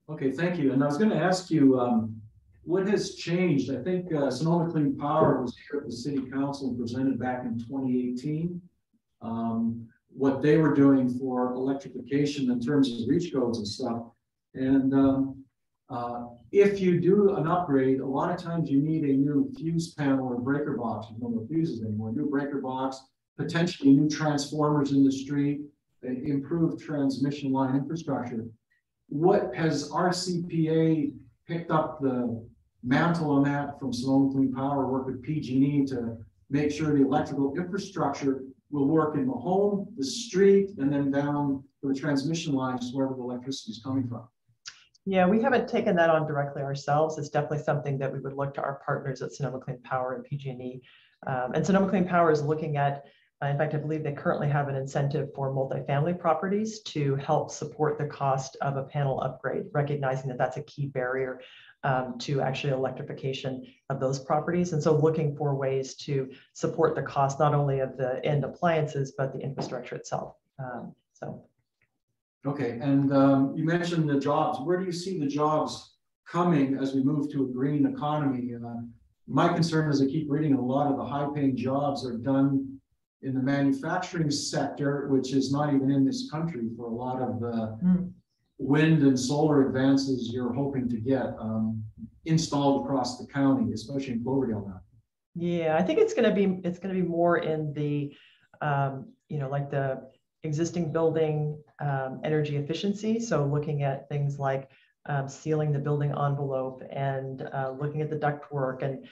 Okay, thank you. And I was going to ask you, what has changed? I think Sonoma Clean Power was here at the City Council and presented back in 2018 what they were doing for electrification in terms of reach codes and stuff. And if you do an upgrade, a lot of times you need a new fuse panel or breaker box. You don't know fuses anymore. New breaker box, potentially new transformers in the street, improved transmission line infrastructure. What has RCPA picked up the mantle on that from Sonoma Clean Power, work with PG&E to make sure the electrical infrastructure will work in the home, the street, and then down to the transmission lines wherever the electricity is coming from? Yeah, we haven't taken that on directly ourselves. It's definitely something that we would look to our partners at Sonoma Clean Power and PG&E. And Sonoma Clean Power is looking at, in fact, I believe they currently have an incentive for multifamily properties to help support the cost of a panel upgrade, recognizing that that's a key barrier to actually electrification of those properties. And so looking for ways to support the cost, not only of the end appliances, but the infrastructure itself. Okay, and you mentioned the jobs. Where do you see the jobs coming as we move to a green economy? My concern is I keep reading a lot of the high-paying jobs are done in the manufacturing sector, which is not even in this country for a lot of the wind and solar advances you're hoping to get installed across the county, especially in Cloverdale now. Yeah, I think it's going to be more in the like the existing building energy efficiency. So looking at things like sealing the building envelope and looking at the ductwork and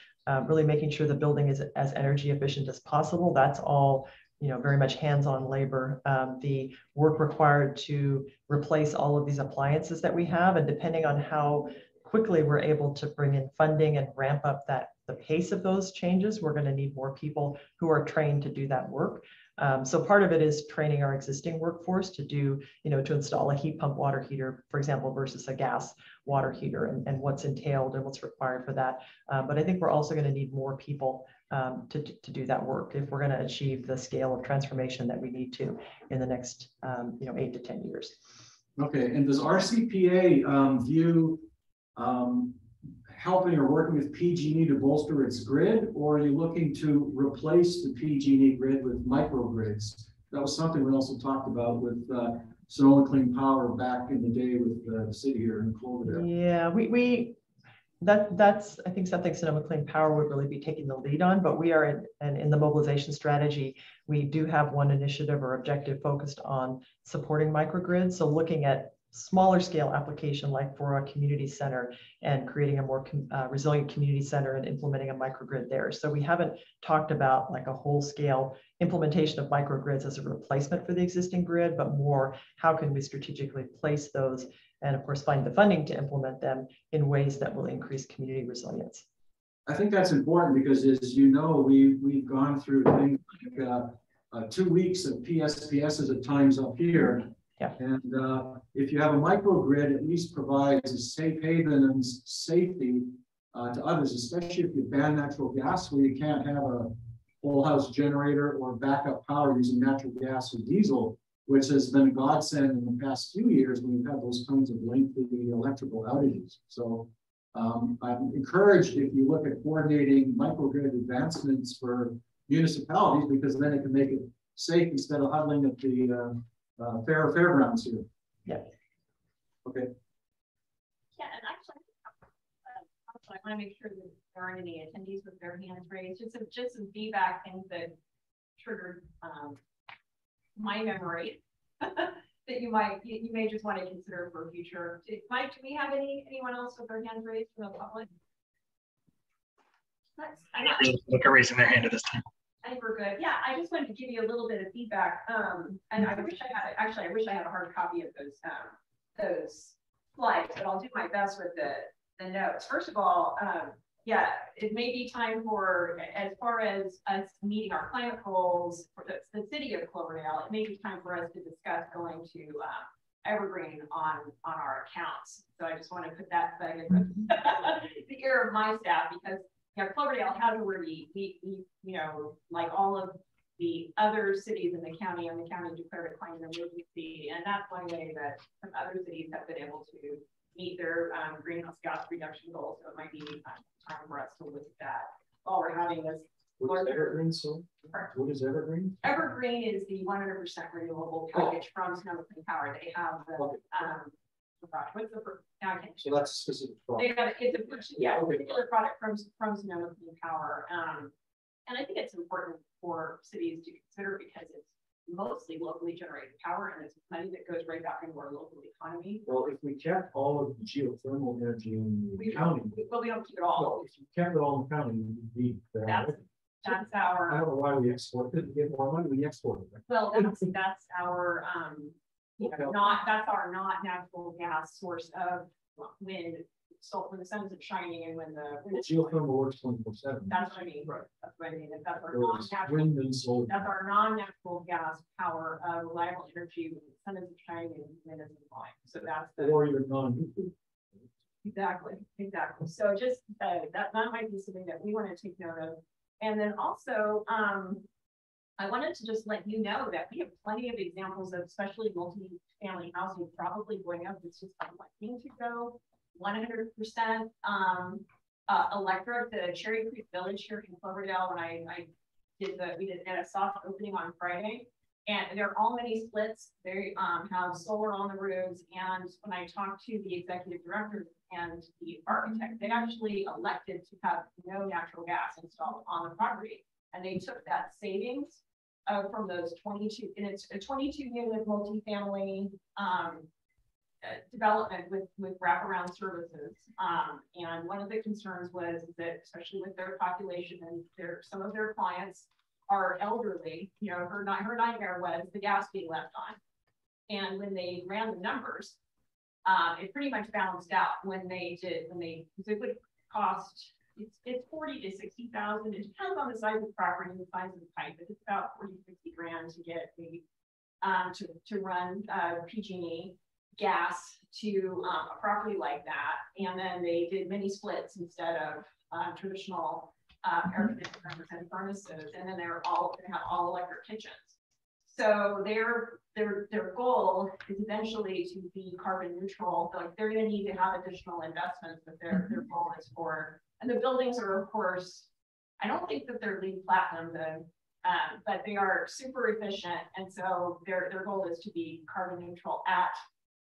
really making sure the building is as energy efficient as possible. That's all, very much hands-on labor. The work required to replace all of these appliances that we have, and depending on how quickly we're able to bring in funding and ramp up the pace of those changes, we're going to need more people who are trained to do that work. So part of it is training our existing workforce to do, to install a heat pump water heater, for example, versus a gas water heater, and what's entailed and what's required for that. But I think we're also going to need more people to do that work if we're going to achieve the scale of transformation that we need to in the next, 8 to 10 years. Okay, and does RCPA view helping or working with PG&E to bolster its grid, or are you looking to replace the PG&E grid with microgrids? That was something we also talked about with Sonoma Clean Power back in the day with the city here in Cloverdale. Yeah, that's I think something Sonoma Clean Power would really be taking the lead on, but we are in the mobilization strategy. We do have one initiative or objective focused on supporting microgrids. So looking at smaller scale application like for a community center and creating a more resilient community center and implementing a microgrid there. So we haven't talked about like a whole scale implementation of microgrids as a replacement for the existing grid, but more how can we strategically place those and of course find the funding to implement them in ways that will increase community resilience. I think that's important because, as you know, we've gone through things like 2 weeks of PSPSs at times up here. Yeah. And if you have a microgrid, at least provides a safe haven and safety to others, especially if you ban natural gas, where you can't have a whole house generator or backup power using natural gas or diesel, which has been a godsend in the past few years when we've had those kinds of lengthy electrical outages. So I'm encouraged if you look at coordinating microgrid advancements for municipalities, because then it can make it safe instead of huddling at the fairgrounds here. Yeah. Okay. Yeah, and actually, I want to make sure that there aren't any attendees with their hands raised. Just some feedback, things that triggered my memory that you may just want to consider for future. Mike, do we have anyone else with their hands raised from the public? Look at raising their hand at this time. I think we're good. Yeah, I just wanted to give you a little bit of feedback. And I wish I had a hard copy of those slides, but I'll do my best with the notes. First of all, yeah, it may be time for, as far as us meeting our climate goals for the city of Cloverdale, it may be time for us to discuss going to Evergreen on our accounts. So I just want to put that in the ear of my staff, because Cloverdale has already, like all of the other cities in the county, and the county declared a climate emergency, and that's one way that some other cities have been able to meet their greenhouse gas reduction goals. So it might be time for us to look at that while we're having this. What is Evergreen? So what is Evergreen? Evergreen is the 100% renewable package from Sonoma Clean Power. They have the what's the now I can't. So that's a specific product. It's a particular product from Sonoma Clean Power, and I think it's important for cities to consider because it's mostly locally generated power, and it's money that goes right back into our local economy. Well, if we kept all of the geothermal energy in the county, but we don't keep it all. No, if you kept it all in the county, we'd be that's our. I don't know why we export it. To get more money, we export it. Well, that's our. That's our not natural gas source of when the sun isn't shining and when the Geothermal works 24/7. that's what I mean. Right. That's what I mean. And that's our Whereas non-natural. wind and solar. That's our non-natural gas power, reliable energy when the sun isn't shining and wind isn't blowing. So that's the. Or you're non-nuclear. Exactly. So just that might be something that we want to take note of. And then also, I wanted to just let you know that we have plenty of examples of especially multi-family housing probably going up. It's just electing to go 100% electric. The Cherry Creek Village here in Cloverdale, when we did a soft opening on Friday, and they're all mini splits. They have solar on the roofs, and when I talked to the executive director and the architect, they actually elected to have no natural gas installed on the property, and they took that savings from those 22, and it's a 22-unit multifamily development with wraparound services. And one of the concerns was that, especially with their population and some of their clients are elderly, you know, her nightmare was the gas being left on. And when they ran the numbers, it pretty much balanced out it would cost, it's 40 to 60,000. It depends on the size of the property and the size of the pipe, but it's about 40 to 50 grand to get to run PG&E gas to a property like that. And then they did mini splits instead of traditional air conditioners and furnaces, and then they're all going to have all electric kitchens. So their goal is eventually to be carbon neutral. Like they're going to need to have additional investments, but their goal is for, and the buildings are of course, I don't think that they're LEED Platinum, but they are super efficient, and so their goal is to be carbon neutral at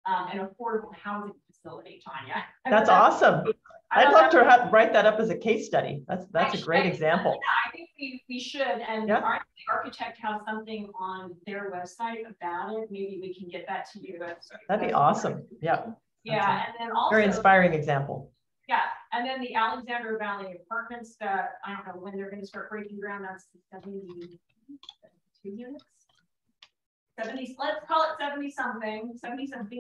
an affordable housing facility. Tanya, that's awesome. I'd love to write that up as a case study. That's a great example. Yeah, I think we should. And the architect has something on their website about it. Maybe we can get that to you. That'd be awesome. Yeah. Yeah, and then also very inspiring example. Yeah, and then the Alexander Valley Apartments that I don't know when they're going to start breaking ground. That's 72 units. 70, let's call it 70 something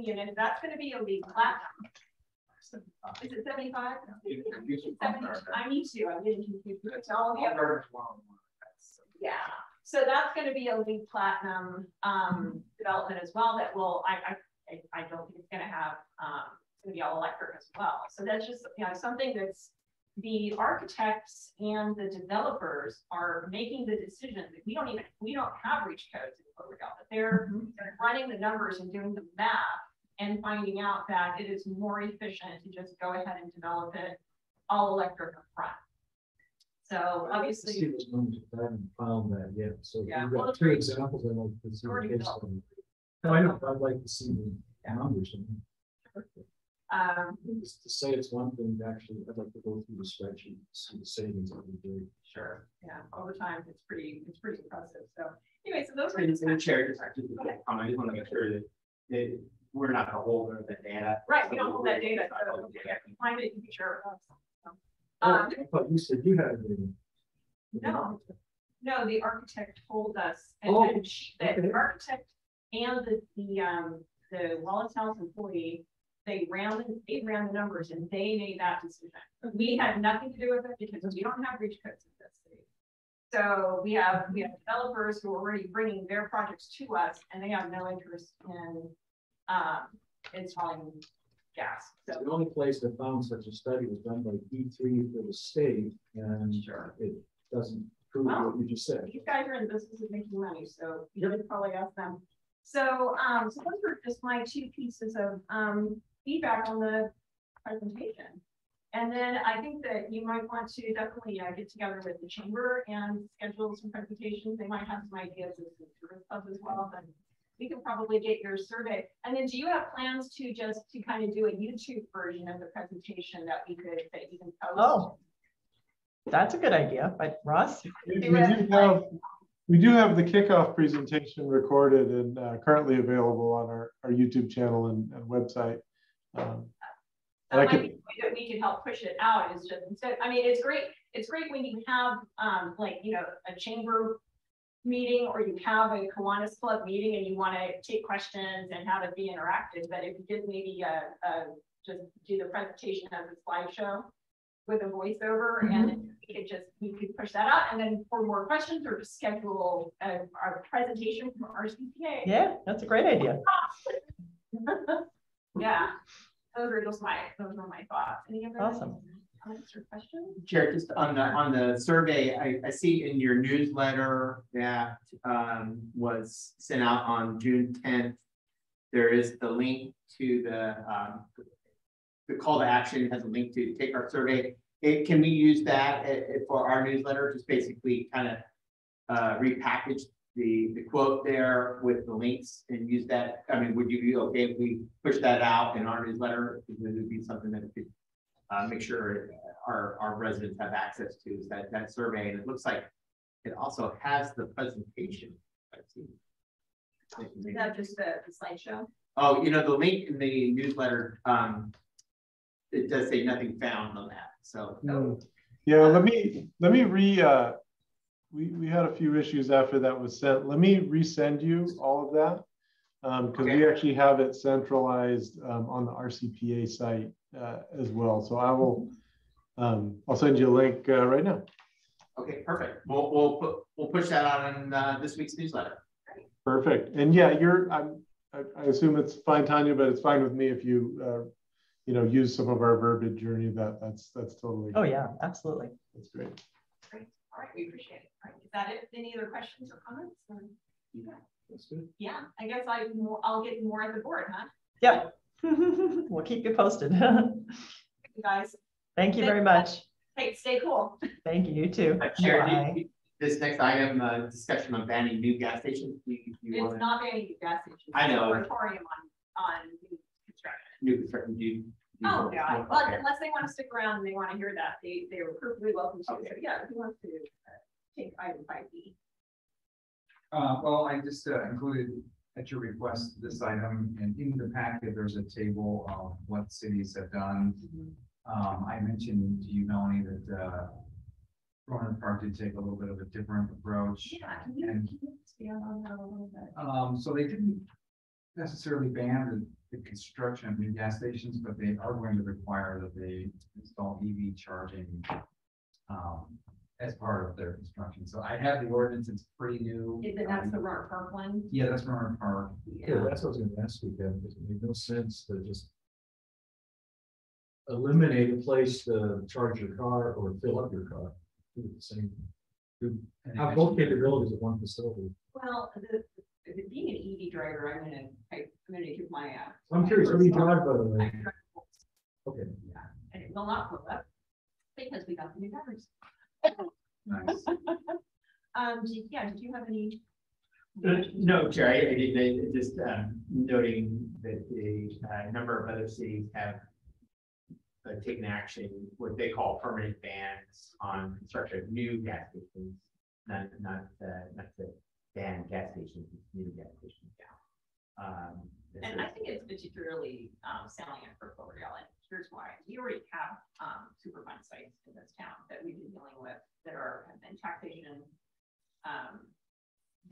units. That's going to be a LEED Platinum. Is it 75? 70, I need to. I'm getting confused. It's all the other. Yeah. So that's going to be a LEED Platinum development as well. That will. I don't think it's going to have. It's going to be all electric as well. So that's just something that's the architects and the developers are making the decision that we don't have reach codes in Cloverdale, but they're running the numbers and doing the math and finding out that it is more efficient to just go ahead and develop it all electric up front. So obviously, I see those numbers, I haven't found that yet. So yeah, we've got two examples. I'd like to see the case study. No, I know. I'd like to see the numbers. Just to say it's one thing, actually, I'd like to go through the spreadsheet, see the savings that we do. Sure. Yeah. Over time, it's pretty impressive. So anyway, so those are the chair. Just actually, I just want to make sure that we're not the holder of the data. Right. We don't hold that data. So find it in future. I thought you said you had it. No, the architect told us, and the architect and the Wallace House employee, they ran the numbers and they made that decision. We had nothing to do with it because we don't have reach codes in this city. So we have developers who are already bringing their projects to us, and they have no interest in installing gas. So the only place that found such a study was done by E3 for the state, and it doesn't prove what you just said. These guys are in the business of making money, so you should probably ask them. So, so those were just my two pieces of feedback on the presentation. And then I think that you might want to definitely get together with the chamber and schedule some presentations. They might have some ideas of some service clubs as well, but we can probably get your survey. And then do you have plans to kind of do a YouTube version of the presentation that you can post? Oh, that's a good idea. But Ross? We do have the kickoff presentation recorded and currently available on our YouTube channel and website. That might be the way that we can help push it out. Is just instead. I mean, it's great. It's great when you have a chamber meeting or you have a Kiwanis Club meeting and you want to take questions and have it be interactive. But if you did maybe just do the presentation as a slideshow with a voiceover, and we could push that out, and then for more questions or just schedule our presentation from our CPA. Yeah, that's a great idea. Yeah, those were my thoughts. Any other Awesome. comments or questions? Chair, just on the survey, I see in your newsletter that was sent out on June 10th. There is the link to the call to action has a link to take our survey. Can we use that for our newsletter? Just basically kind of repackage the quote there with the links and use that. I mean, would you be okay if we push that out in our newsletter? Because it would be something that could make sure our residents have access to is that survey. And it looks like it also has the presentation. Is that just the slideshow? Oh, the link in the newsletter, it does say nothing found on that. So yeah, let me we had a few issues after that was sent. Let me resend you all of that because we actually have it centralized on the RCPA site as well. So I will I'll send you a link right now. Okay, perfect. We'll push that out in this week's newsletter. Perfect. And yeah, I assume it's fine, Tanya, but it's fine with me if you use some of our verbiage or any of that. That's totally. Oh yeah, absolutely. That's great. Great. All right, we appreciate it. All right, is that it? Any other questions or comments? Yeah. That's good. Yeah, I guess I'll get more at the board, huh? Yep. We'll keep you posted. Thank you guys. Thank you very much. Hey, stay cool. Thank you. You too. Chair, this next item, discussion on banning new gas stations. It's not banning new gas stations. I know. Moratorium on new construction. New construction. Oh yeah. Well, unless they want to stick around and they want to hear that, they were perfectly welcome to. Okay. So yeah, if you want to take item 5B. Well, I just included at your request this item, and in the packet there's a table of what cities have done. I mentioned to you, Melanie, that Roanoke Park did take a little bit of a different approach. Yeah, can you expand on that a little bit? So they didn't necessarily ban the construction of new gas stations, but they are going to require that they install EV charging as part of their construction. So I have the ordinance, it's pretty new. That's the Roanoke Park one? Yeah, that's Roanoke Park. Yeah, that's what I was going to ask you, Kevin, because it made no sense to just eliminate a place to charge your car or fill up your car. Do the same thing. Have both capabilities at one facility. Well, being an EV driver, I'm gonna give my. I'm curious, what do you drive, by the way? Okay. Yeah, and it will not pull up because we got the new batteries. Nice. Yeah, did you have any? No, Chair, I didn't. Just noting that the number of other cities have taken action, what they call permanent bans on construction of new gas stations, not to ban gas stations, new gas stations down. And I think it's particularly salient for Cloverdale, and here's why. We already have Superfund sites in this town that we've been dealing with that have been taxation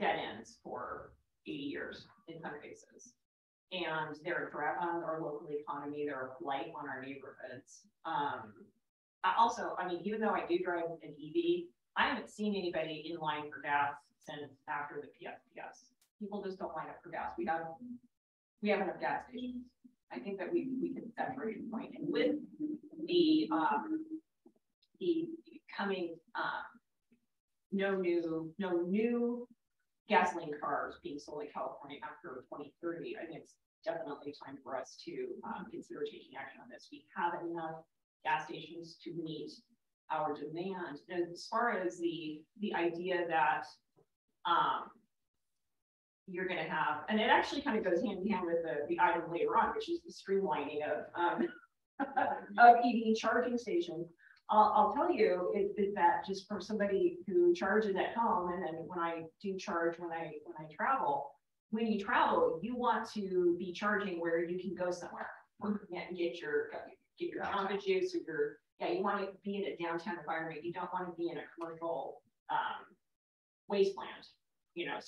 dead ends for 80 years in some cases. And they're a drag on our local economy, they're a blight on our neighborhoods. Also, I mean, even though I do drive an EV, I haven't seen anybody in line for gas since after the PSPS. People just don't line up for gas. We have enough gas stations. I think that we can separate the point. And with the coming no new gasoline cars being sold in California after 2030, I think it's definitely time for us to consider taking action on this. We have enough gas stations to meet our demand. And as far as the idea that you're going to have, and it actually kind of goes hand in hand with the item later on, which is the streamlining of EV charging stations. I'll tell you is that just from somebody who charges at home, and then when I do charge when I travel, when you travel, you want to be charging where you can go somewhere and get your Jamba Juice or you want to be in a downtown environment. You don't want to be in a commercial wasteland. You know,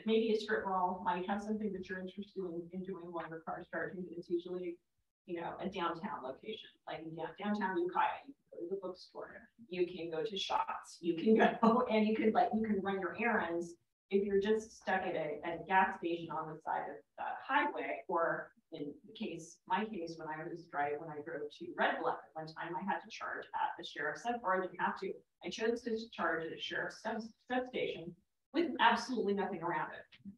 maybe a strip mall might have something that you're interested in doing while your car's charging, but it's usually you know, a downtown location, like in downtown Ukiah, you can go to the bookstore, you can go to shops, you can go and you can run your errands. If you're just stuck at a gas station on the side of the highway, or in my case, when I drove to Red Bluff at one time, I had to charge at the sheriff's or I didn't have to. I chose to charge at a sheriff's substation with absolutely nothing around it.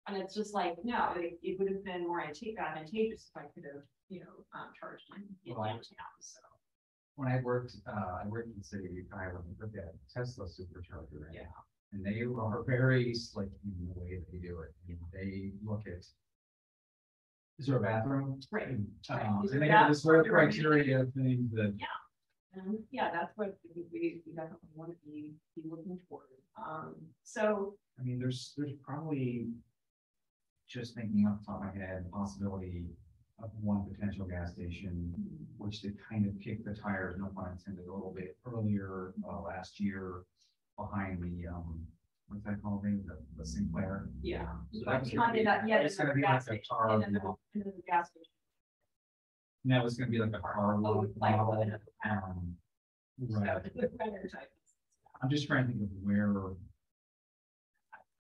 And it's just like, no, it would have been more advantageous if I could have, you know, charged in downtown. So when I worked in the city of Ukiah, when we looked at Tesla supercharger, right? Yeah. And they are very slick in the way that they do it. And they look at, is there a bathroom? Right. And they have this whole criteria thing that. Yeah. Yeah, that's what we definitely want to be looking toward. So I mean, there's probably, just thinking off the top of my head, the possibility of one potential gas station, which they kind of kicked the tires, no pun intended, a little bit earlier last year behind the what's that called? The Sinclair. yeah. So But that's not in that yet. it's gonna be like a car. And then the gas station. And that was gonna be like a car model. Like, Right. So, I'm just trying to think of where.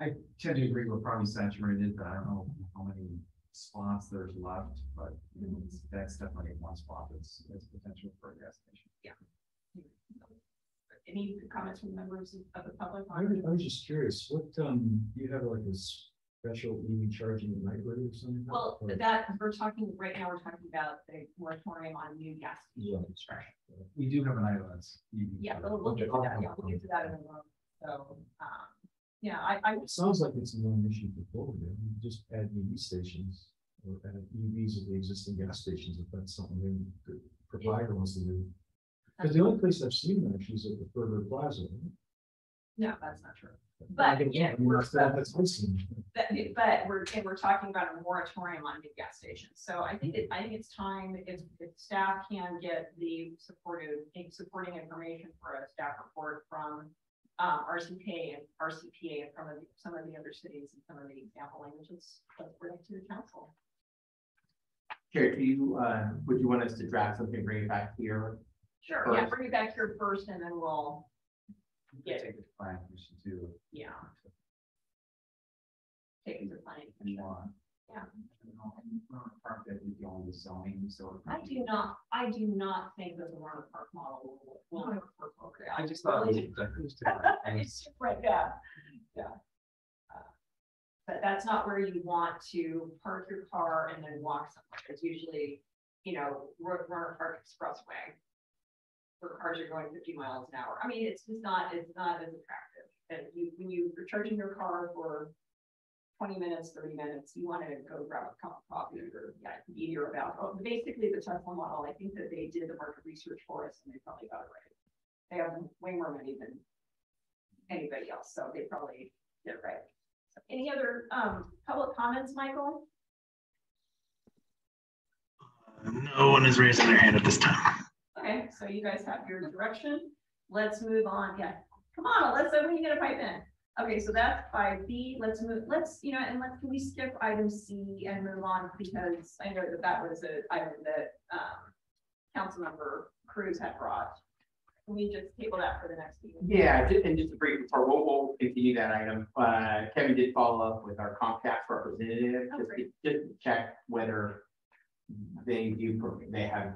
I tend to agree we're probably saturated, but I don't know how many spots there's left, but you know, that's definitely one spot that's potential for a gas station. Yeah. Any comments from members of the public? I was just curious, what, you have like a special EV charging at Microgrid or something? Well, Or- that we're talking about the moratorium on new gas station Yeah. construction. We do have an item that's. Yeah, we'll get to that. Yeah, we'll get to that in a moment. So, yeah, It sounds like it's a non-issue for Cloverdale. You just add EV stations or add EVs at the existing gas stations if that's something the provider wants to do. Because the only place I've seen them actually is at the Further Plaza. no, that's not true. But yeah, That's missing. but we're talking about a moratorium on new gas stations. So I think it's time if staff can get the supporting information for a staff report from RCPA and from some of the other cities and some of the example languages, let's bring it to the council. Chair, would you want us to draft something, bring it back here? Sure. Yeah, bring it back here first, and then we'll Take it to plan commission too. yeah take it to planning. Yeah. Park that is the only zoning, so. I do not think that the Warner Park model will work. Okay. I just thought really it's different, yeah. But that's not where you want to park your car and then walk somewhere. It's usually, you know, Warner Park Expressway, where cars are going 50 miles an hour. I mean, it's not as attractive. And when you're charging your car for 20 minutes, 30 minutes, you want to go grab a cup of coffee or easier about. Oh, basically the Tesla model, I think that they did the market research for us and they probably got it right. They have way more money than anybody else, so they probably did it right. So any other public comments, Michael? No one is raising their hand at this time. Okay, so you guys have your direction. Let's move on. Yeah, come on, when you gonna pipe in? Okay, so that's 5B. Can we skip item C and move on, because I know that was an item that Councilmember Cruz had brought. Can we just table that for the next meeting? Yeah, and just a brief report, we'll continue that item. Kevin did follow up with our Comcast representative just to check whether they have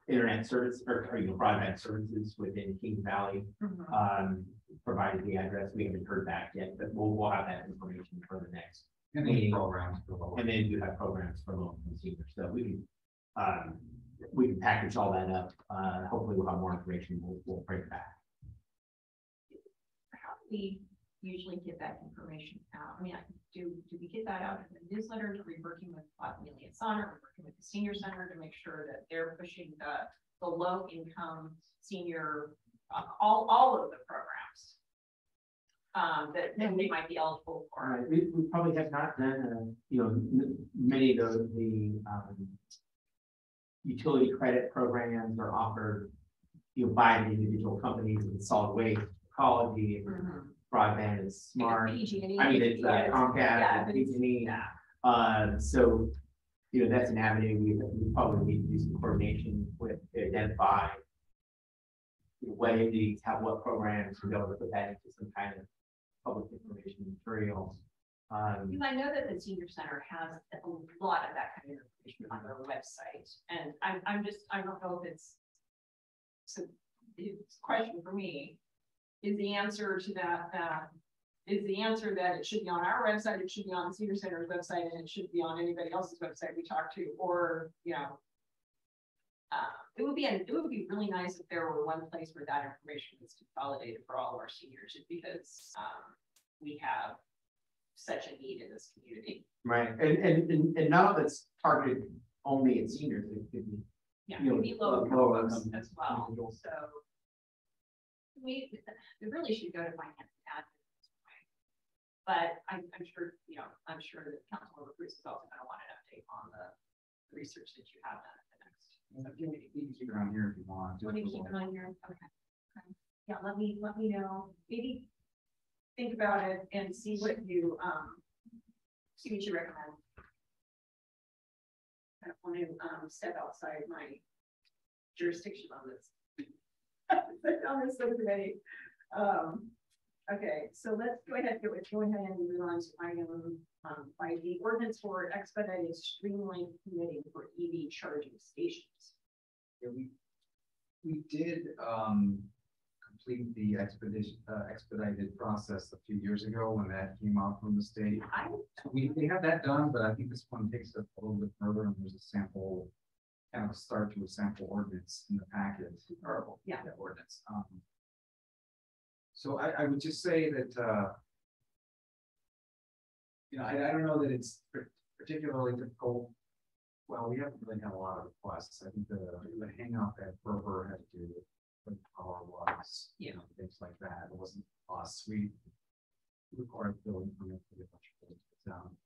internet service or broadband services within King Valley. Provided the address, we haven't heard back yet, but we'll have that information for the next meeting. And they do have programs for low consumers, so we can package all that up. Hopefully we'll have more information. We'll bring it back. How do we usually get that information out? I mean, do we get that out in the newsletter? Are we working with Amelia Sonner? Are we working with the senior center to make sure that they're pushing the low income senior, all of the programs that they might be eligible for? We probably have not done, many of the utility credit programs are offered, by the individual companies in solid waste, ecology, broadband is smart. PG&E, I mean, it's Comcast, yeah, PG&E. yeah. So you know, that's an avenue we probably need to do some coordination with to identify what entities have what programs to be able to put that into some kind of public information materials. I know that the senior center has a lot of that kind of information on their website, and I don't know if it's, so it's a question for me, is the answer to that, is the answer that it should be on our website, it should be on the senior center's website, and it should be on anybody else's website we talk to, or, you know, it would be really nice if there were one place where that information was consolidated for all of our seniors, just because we have such a need in this community. Right, and none of it's targeted only at seniors. It could be, Yeah, you know, maybe low low income income as well. individuals. So we really should go to finance and admin at this point. But I'm sure, you know, I'm sure that Councilmember Cruz is also going to want an update on the research that you have done at the next subcommittee. You can keep it on here if you want. Want to keep it on here? Okay. Yeah, let me know. Maybe think about it and see what you recommend. I don't want to step outside my jurisdiction on this. On this subcommittee. Okay, so let's go ahead and move on to item by the ordinance for expedited streamlined permitting for EV charging stations. Yeah, we did complete the expedited process a few years ago when that came out from the state. We had that done, but I think this one takes it a little bit further, and there's a sample, kind of a start to a sample ordinance in the packet, or yeah, the ordinance. So I would just say that you know, I don't know that it's particularly difficult. Well, we haven't really had a lot of requests. I think the hang up that Berber had to do with power was, you know, things like that. It wasn't us. We required building permit to get a bunch of things down.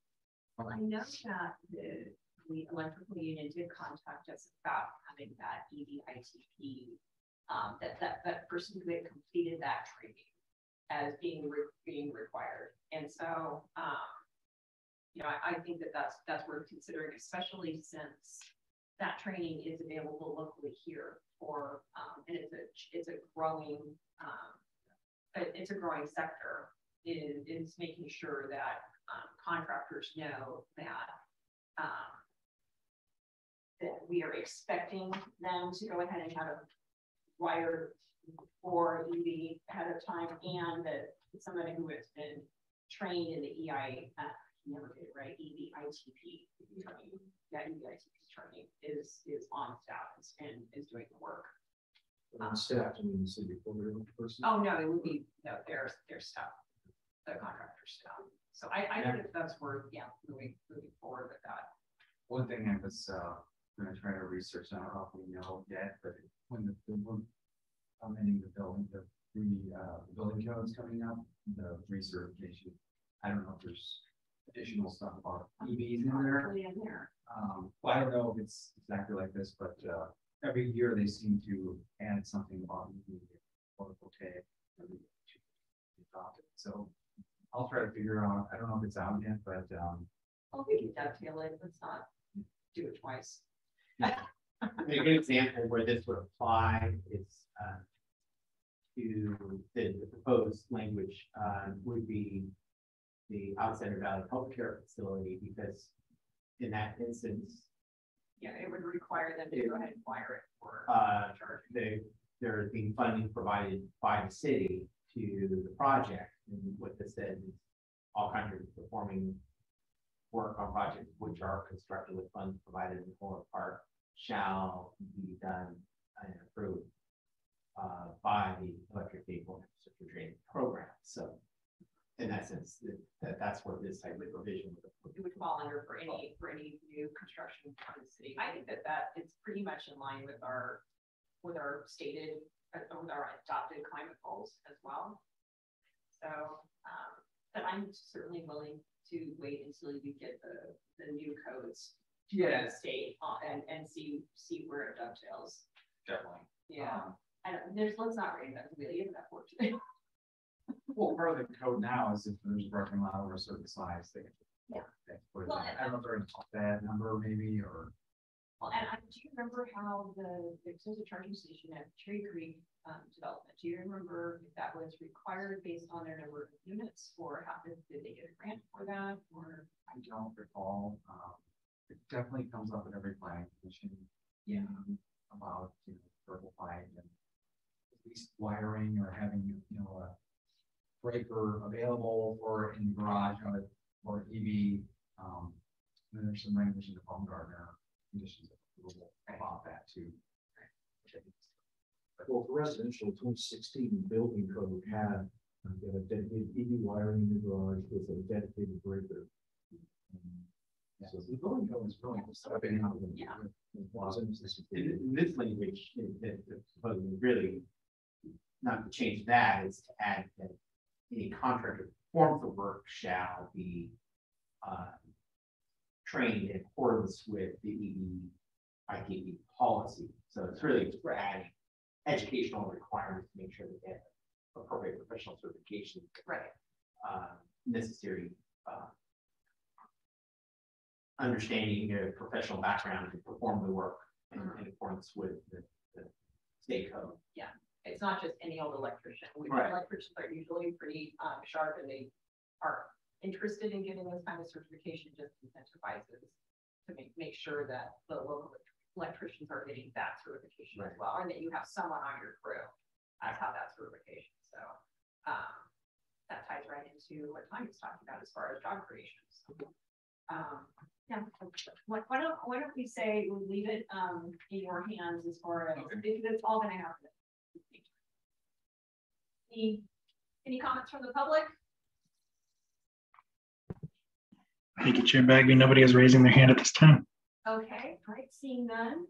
Well, I know that the electrical union did contact us about having that EV-ITP, that person who had completed that training as being required. And so, you know, I think that's worth considering, especially since that training is available locally here for, and it's a growing sector. Is making sure that contractors know that that we are expecting them to go ahead and have a wire for EV ahead of time, and that somebody who has been trained in the never did it right, EV-ITP training, that EV-ITP training is on staff and is doing the work. Staff, I mean, the city person. Oh no, it would be their staff, the contractor staff. So I think that's worth moving forward with that. One thing I was going to try to research, I don't know if we know yet, but when we're amending the building codes coming up, the recertification, I don't know if there's additional stuff about EVs in there. Well, I don't know if it's exactly like this, but every year they seem to add something about EV or photovoltaic. So I'll try to figure out. I don't know if it's out yet, but we can dovetail it. Let's not do it twice. A good example where this would apply is to the proposed language would be the Outsider Valley Healthcare Facility, because in that instance, it would require them to go ahead and wire it for charging. There's being funding provided by the city to the project, and what this says is all contractors performing work on projects which are constructed with funds provided in the form of part shall be done and approved by the electric vehicle infrastructure training program. So in that sense, that's what this type of provision would fall under for any new construction in the city. I think that it's pretty much in line with our stated with our adopted climate goals as well. So, but I'm certainly willing to wait until you get the new codes from the state and see where it dovetails. Definitely. Yeah. Let's not reinvent the wheel. You have that work to do. Well, part of the code now is if there's a parking lot over a certain size, they Yeah. Well, I don't know if they're gonna talk that number maybe, or. Well, and do you remember how there's a charging station at Cherry Creek development? Do you remember if that was required based on their number of units, or how did they get a grant for that? Or I don't recall. It definitely comes up in every planning commission. Yeah. About purple pipe and at least wiring or having a breaker available or in the garage or EV. And there's some language in the Baumgartner conditions of approval about that too. Well, for residential, 2016 building code had a dedicated EV wiring in the garage with a dedicated breaker. Yeah, so the building code is really stepping out of the This language is supposedly really not to change that, is to add that any contractor who performs the work shall be trained in accordance with the EV policy. So it's really just adding educational requirements to make sure that they have appropriate professional certification. right. Necessary understanding of professional background to perform the work in accordance with the state code. Yeah, it's not just any old electrician. Right. Electricians are usually pretty sharp, and they are interested in getting this kind of certification. Just incentivizes to make sure that the local electricians are getting that certification as well, and that you have someone on your crew that's how that certification. So that ties right into what Tanya was talking about as far as job creation. So, yeah, why don't we say we leave it in your hands as far as because it's all going to happen. Any comments from the public? Thank you, Chair Bagby. Nobody is raising their hand at this time. Okay, all right, seeing none,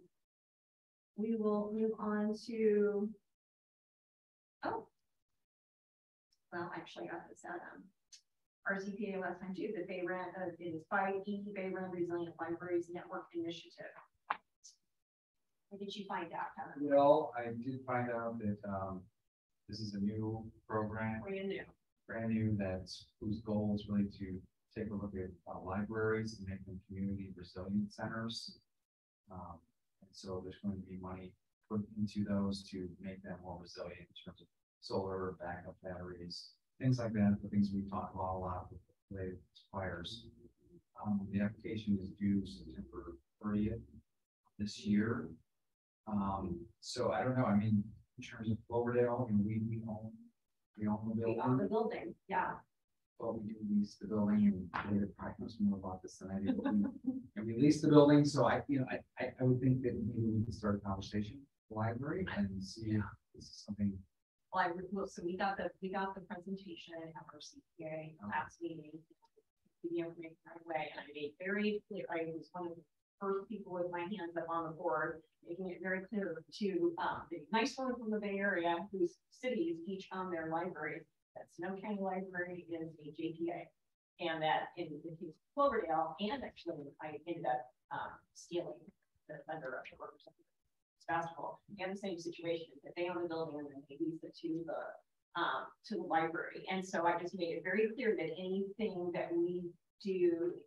we will move on to, well, actually, I was at our ZPA last time too, that they ran, it is by Bay Run Resilient Libraries Network Initiative. What did you find out, Kevin? Well, I did find out that this is a new program. Brand new, whose goal is really to take a look at libraries and make them community resilient centers. And so there's going to be money put into those to make them more resilient in terms of solar, backup batteries, things like that, the things we talk about a lot with related suppliers. The application is due September 30th this year. So I don't know, I mean, in terms of Cloverdale, and we own the building. We own the building, yeah. But we do lease the building, and David probably knows more about this than I do. And we lease the building, so I would think that maybe we can start a conversation with the library and see if this is something. Well, so we got the presentation at our CPA last meeting, the information right away, and I made very clear. I was one of the first people with my hands up on the board, making it very clear to the nice one from the Bay Area, whose cities each own their libraries. That Sonoma County Library is a JPA, and that in the case of Cloverdale, and actually I ended up stealing the thunder of the representative festival, and the same situation that they own the building and then they lease it to the library. And so I just made it very clear that anything that we do,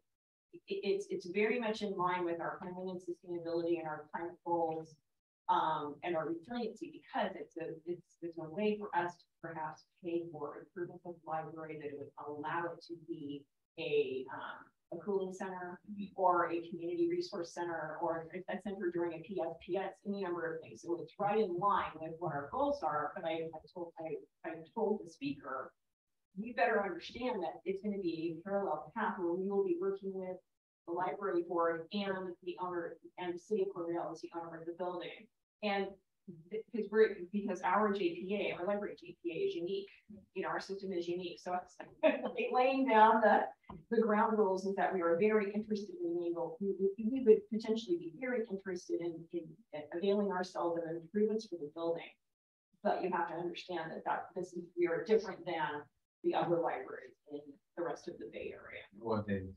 it's very much in line with our planning and sustainability and our climate goals and our resiliency, because it's a way for us to perhaps pay for improvements of the library that would allow it to be a cooling center or a community resource center or a center during a PSPS, any number of things. So it's right in line with what our goals are. But I told the speaker, you better understand that it's going to be a parallel path where we will be working with the library board and the owner and the city of Cloverdale as the owner of the building. And because our JPA, our library JPA is unique, our system is unique. So it's like laying down the ground rules is that we are very interested in we would potentially be very interested in availing ourselves of improvements for the building. But you have to understand that we are different than the other libraries in the rest of the Bay Area. What they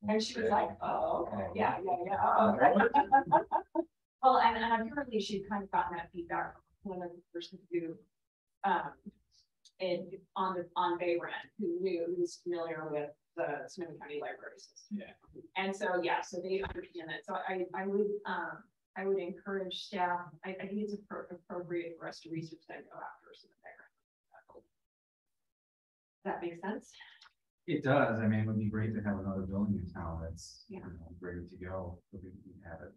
and she was like, oh, okay, yeah. Oh, okay. Well, and apparently she'd kind of gotten that feedback from one of the persons who, on Bay Run, who was familiar with the Sonoma County Library System. Yeah. And so, yeah, so they understand that. So I would encourage staff, I think it's appropriate for us to research that and go after some background. That makes sense? It does. I mean, it would be great to have another building in town that's, Yeah. ready to go. So we have it.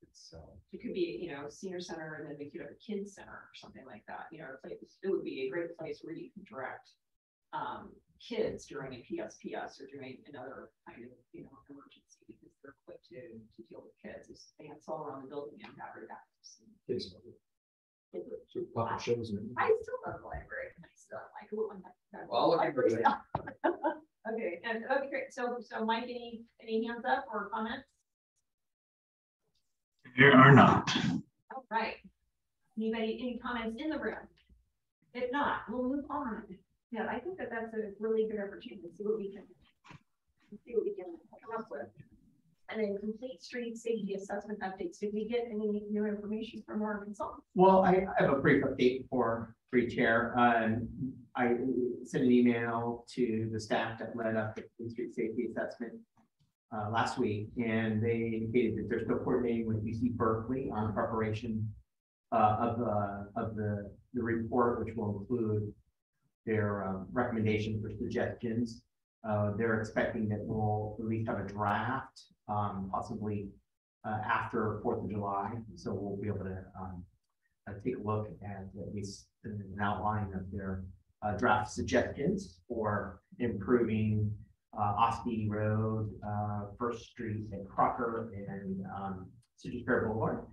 It's, It could be, senior center, and then we could have a kids center or something like that. It would be a great place where you can direct kids during a PSPS or during another kind of, emergency, because they're equipped to deal with kids. If they have all around the building and battery backups. Kids. So public shows and I still love the library. I still like it. Well, I'll look into it. Okay, and okay, great. So Mike, any hands up or comments? There are not. All right. Any comments in the room? If not, we'll move on. Yeah, I think that's a really good opportunity to see what we can come up with. And then complete street safety assessment updates. Did we get any new information from our consultant? Well, I have a brief update for Chair. I sent an email to the staff that led up the street safety assessment last week, and they indicated that they're still coordinating with UC Berkeley on preparation of the report, which will include their recommendations or suggestions. They're expecting that we'll at least have a draft, possibly after 4th of July. So we'll be able to take a look at least an outline of their draft suggestions for improving Ospey Road, First Street at Crocker, and Citrus Fair Boulevard.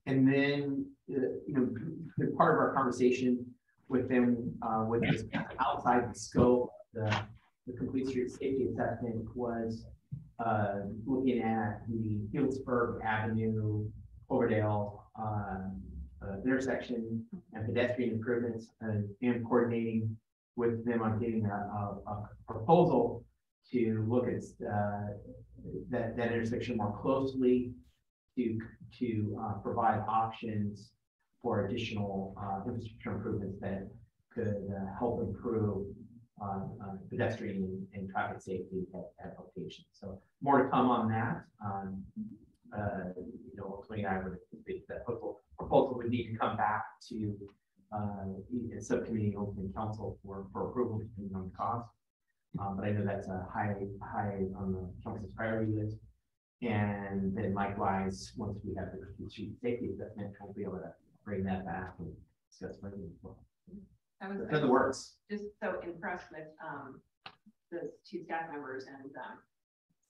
And then, part of our conversation with them, with this outside the scope of the complete street safety assessment, was looking at the Healdsburg Avenue, Cloverdale intersection and pedestrian improvements, and coordinating with them on getting a proposal to look at that intersection more closely, to provide options for additional infrastructure improvements that could help improve pedestrian and traffic safety at locations. So more to come on that. Ultimately, I would think that proposal would need to come back to a subcommittee open council for approval, depending on the cost. But I know that's a high on the council's priority list. And then likewise, once we have the street safety assessment, we'll be able to bring that back and discuss further as well. I was in the works. Just so impressed with the two staff members, and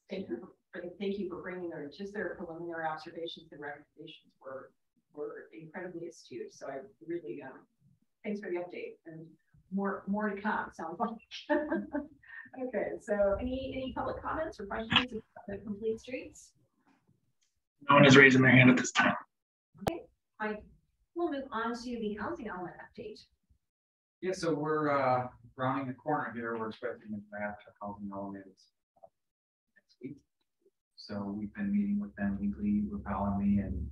thank you for bringing their preliminary observations and recommendations were incredibly astute. So I really thanks for the update, and more to come, sounds like. Okay, so any public comments or questions about the complete streets? No one is raising their hand at this time. Okay, we'll move on to the housing element update. Yeah, so we're rounding the corner here. We're expecting a draft housing element next week. So we've been meeting with them weekly, with Val and me, and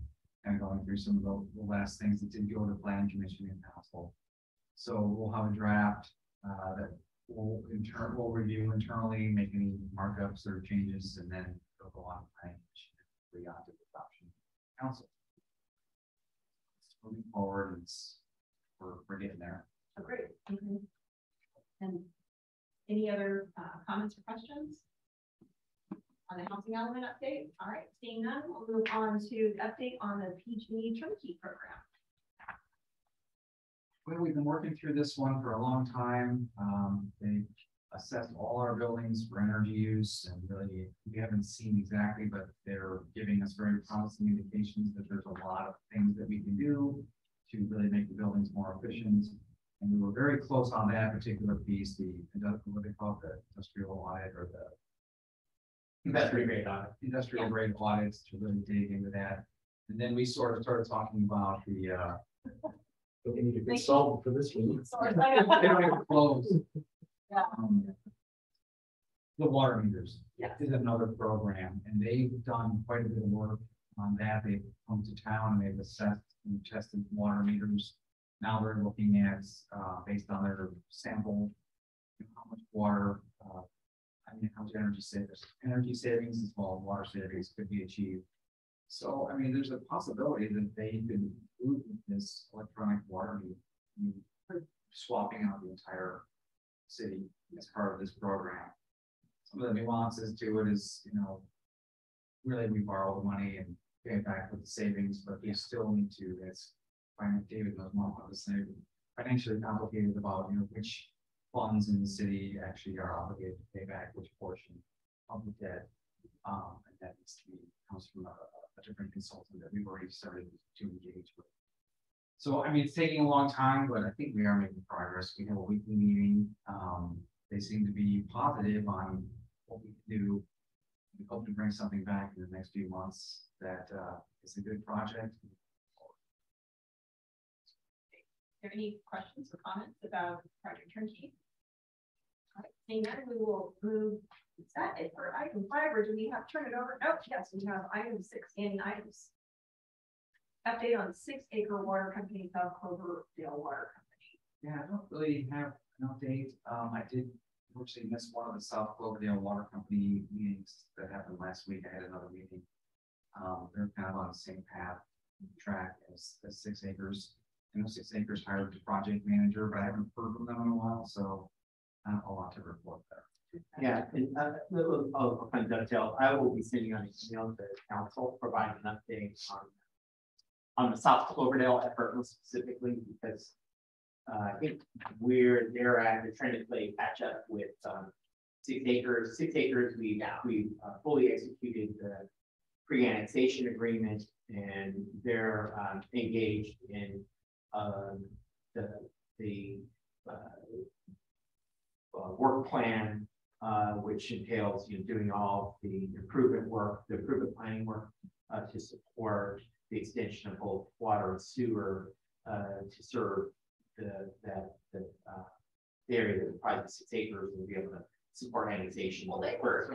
kind of going through some of the last things that did go to planning commission and council. So we'll have a draft that we'll review internally, make any markups or changes, and then it'll go on to planning commission and on to the adoption council. Moving forward, we're getting there. Oh, great. Mm-hmm. And any other comments or questions on the housing element update? All right, seeing none, we'll move on to the update on the PG turnkey program. Well, we've been working through this one for a long time. They assessed all our buildings for energy use, and really we haven't seen exactly, but they're giving us very promising indications that there's a lot of things that we can do to really make the buildings more efficient. And we were very close on that particular piece, what they call the industrial audit, or the Industrial grade audits, to really dig into that. And then we sort of started talking about the we need a consultant for this one. they don't even close. Yeah. The water meters. Yeah. Is another program, and they've done quite a bit of work on that. They've come to town and they've assessed and tested water meters. Now they're looking at, based on their sample, how much water I mean, how much energy savings as well as water savings could be achieved. So, I mean, there's a possibility that they could move this electronic water meter, swapping out the entire city as part of this program. Some of the nuances to it is, you know, really we borrow the money and pay it back with the savings, but we still need to, as David knows more about this, financially complicated about, you know, which funds in the city actually are obligated to pay back which portion of the debt. And that needs to be, comes from a different consultant that we've already started to engage with. So, I mean, it's taking a long time, but I think we are making progress. We have a weekly meeting. They seem to be positive on what we can do. We hope to bring something back in the next few months that is a good project. Are there any questions or comments about Project Turnkey? All right, seeing that, we will move. Is that it for item 5, or do we have to turn it over? Oh, yes, we have item 6 in items. Update on 6-acre water company, South Cloverdale Water Company. Yeah, I don't really have an update. I did unfortunately miss one of the South Cloverdale Water Company meetings that happened last week. I had another meeting. They're kind of on the same path track as 6 acres. I know 6 acres hired the project manager, but I haven't heard from them in a while, so not a lot to report there. Yeah, and I'll kind of dovetail. I will be sending out an email to council providing an update on the South Cloverdale effort specifically, because I think they're trying to play catch up with 6 acres. 6 acres, we fully executed the pre-annexation agreement, and they're engaged in the work plan, which entails doing all the improvement work, the improvement planning work to support the extension of both water and sewer to serve the area that comprises 6 acres and be able to support annexation. Well, they were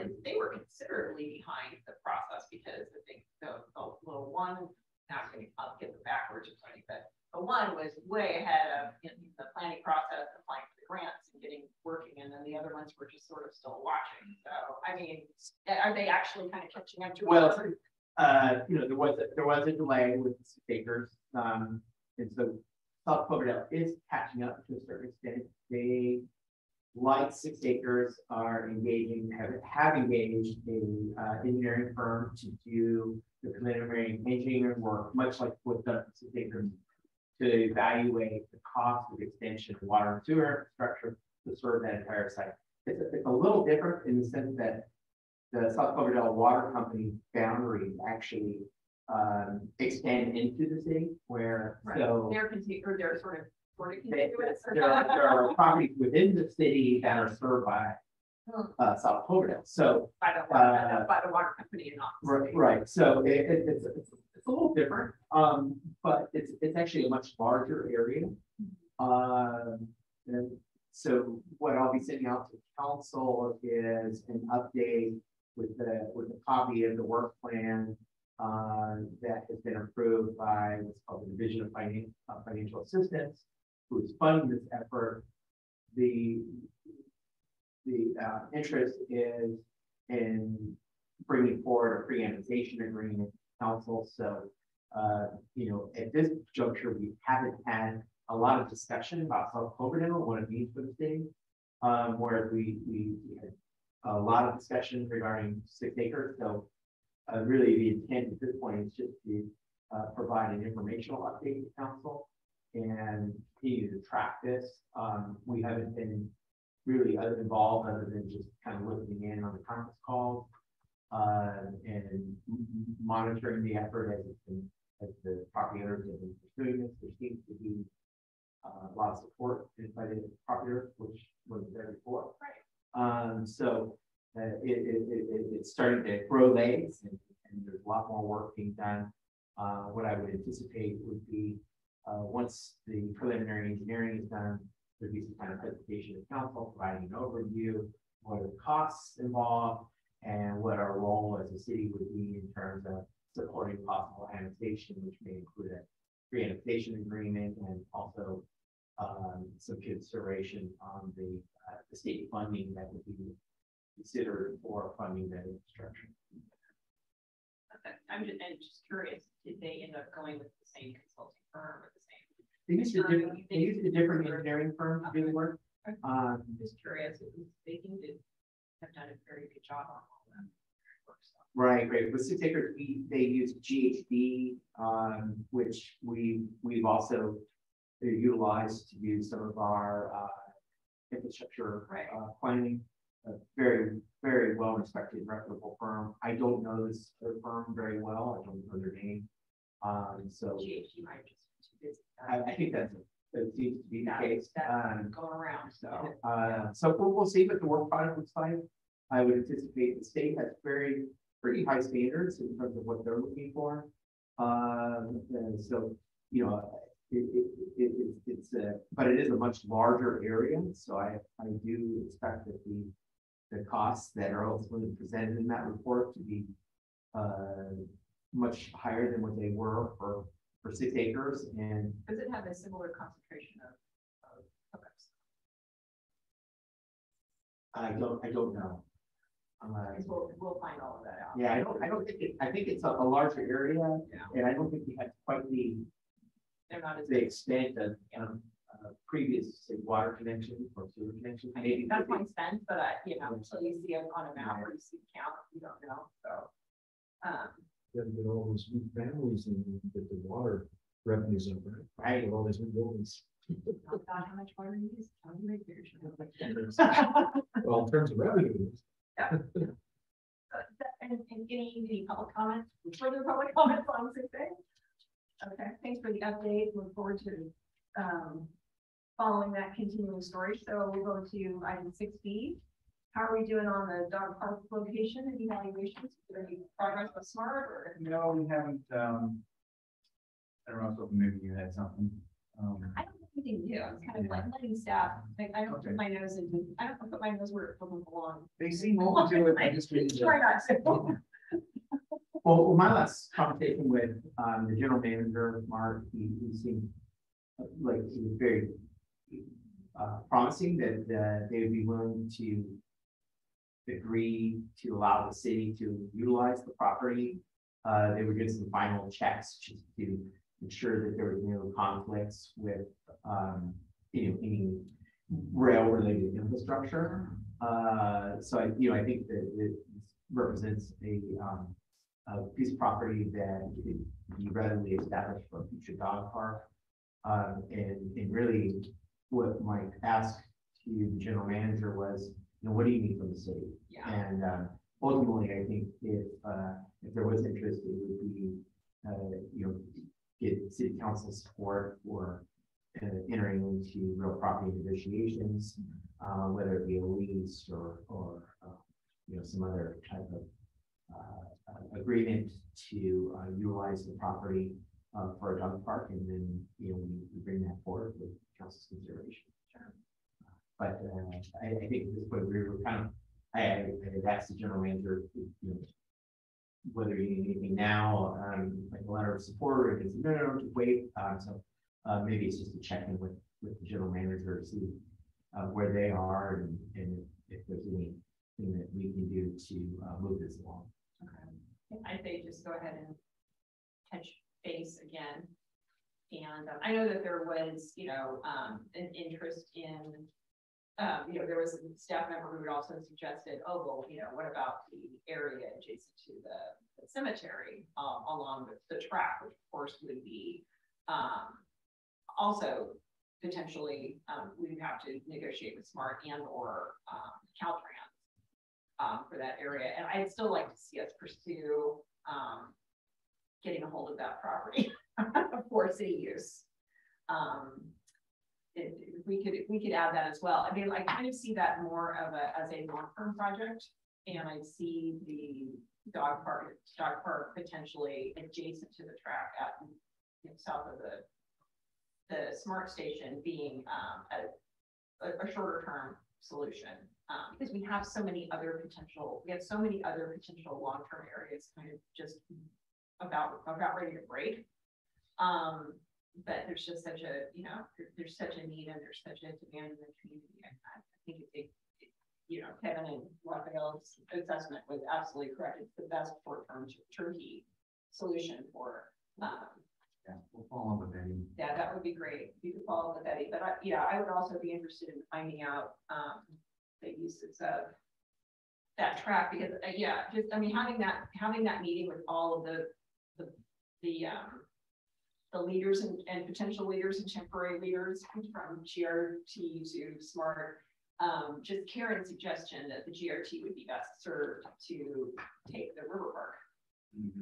considerably behind the process, because I think the little one, not going to get the backwards or something, but the one was way ahead of the planning process, applying for the grants and getting working, and then the other ones were just sort of still watching. So, I mean, are they actually kind of catching up to? Well, there was a delay with the 6 acres, and so South Cloverdale is catching up to a certain extent. They, like 6 acres, are have engaged a engineering firm to do the preliminary engineering work, much like what's done for 6 acres, to evaluate the cost of extension of water and sewer infrastructure to serve that entire site. It's a little different in the sense that the South Cloverdale Water Company boundaries actually extend into the city, where so they're sort of there are properties within the city that are served by South Cloverdale. So by the water company and not right. So it's a little different, but it's actually a much larger area. And so what I'll be sending out to council is an update with a copy of the work plan that has been approved by what's called the Division of Financial Assistance, who is funding this effort. The interest is in bringing forward a pre-annexation agreement with council. So, at this juncture, we haven't had a lot of discussion about South Cloverdale, what it means for the city, whereas we had a lot of discussion regarding 6 acres. So, really, the intent at this point is just to provide an informational update to council and continue to track this. We haven't been really involved other than just kind of listening in on the conference calls and monitoring the effort as the property owners have been pursuing this. There seems to be a lot of support by the property owners, which was there before. Right. So it's starting to grow legs, and there's a lot more work being done. What I would anticipate would be once the preliminary engineering is done, there'd be some kind of presentation to council providing an overview, what are the costs involved, and what our role as a city would be in terms of supporting possible annexation, which may include a pre-annexation agreement and also some consideration on the state funding that would be considered for funding that infrastructure. I'm just curious, did they end up going with the same consulting firm or the same? They used a different engineering firm to do the work. I'm just curious, they seem to have done a very good job on all that work stuff. Right. With 6 acres, they use GHD, which we've also utilized to do some of our infrastructure planning. A very, very well respected, reputable firm. I don't know this other firm very well. I don't know their name. So GHD might just be too busy. I think that seems to be the case. Going around. So we'll see what the work product looks like. I would anticipate the state has pretty high standards in terms of what they're looking for. And so, you know, but it is a much larger area. So I do expect that the costs that are ultimately presented in that report to be much higher than what they were for 6 acres. And does it have a similar concentration of hookups? I don't know. We'll find all of that out. Yeah, I don't think I think it's a larger area, and I don't think we had quite they're not as the extent of previous, say, water connections or sewer connections. Maybe that's my sense, but you know, until you see it on a map or you see the count, you don't know. So You gotta get all those new families and get the water revenues up, right? With all these new buildings. oh God, how much water you use? Tell me right there. Well, in terms of revenue. Yeah. And any public comments, further public comments on the 6 thing? Okay, thanks for the update. Look forward to following that continuing story. So we'll go to item 6B. How are we doing on the dog park location and evaluations? Is there any progress with SMART or? No, we haven't. I don't know, so maybe you had something. I don't have anything new. It's kind of like letting staff. Like, I don't put my nose into. I don't put my nose where it doesn't belong. They seem open to it. I just really try not to. Well, my last conversation with the general manager, Mark, he seemed like he was very promising that they would be willing to agree to allow the city to utilize the property. They were getting some final checks just to ensure that there was no conflicts with any rail related infrastructure. So I think that it represents a piece of property that could be readily established for a future dog park. And really what Mike asked to the general manager was, what do you need from the city? Yeah. And ultimately, I think if there was interest, it would be, get city council support for entering into real property negotiations, whether it be a lease or some other type of agreement to utilize the property for a dog park, and then we bring that forward with council's consideration. Sure. But I think at this point we were kind of I asked the general manager whether you need anything now, like a letter of support, or if it's no, just wait. So maybe it's just a check in with the general manager to see where they are and if there's anything that we can do to move this along. Okay. I say just go ahead and touch base again. And I know that there was, an interest in, there was a staff member who had also suggested, what about the area adjacent to the cemetery along the track, which of course would be also potentially we'd have to negotiate with SMART and or Caltrans for that area. And I'd still like to see us pursue getting a hold of that property for city use. If we could add that as well. I mean, I kind of see that more of as a long-term project, and I see the dog park potentially adjacent to the track at south of the SMART station being a shorter term solution, because we have so many other potential long-term areas kind of just about ready to break. But there's just such a, there's such a need and there's such a demand in the community. I think you know, Kevin and Raphael's assessment was absolutely correct. It's the best short-term turkey solution for, Yeah, we'll follow with Betty. yeah, that would be great. You could follow with Betty, but I would also be interested in finding out the uses of that track because just I mean having that meeting with all of the leaders and potential leaders and temporary leaders from GRT to SMART. Just Karen's suggestion that the GRT would be best served to take the river park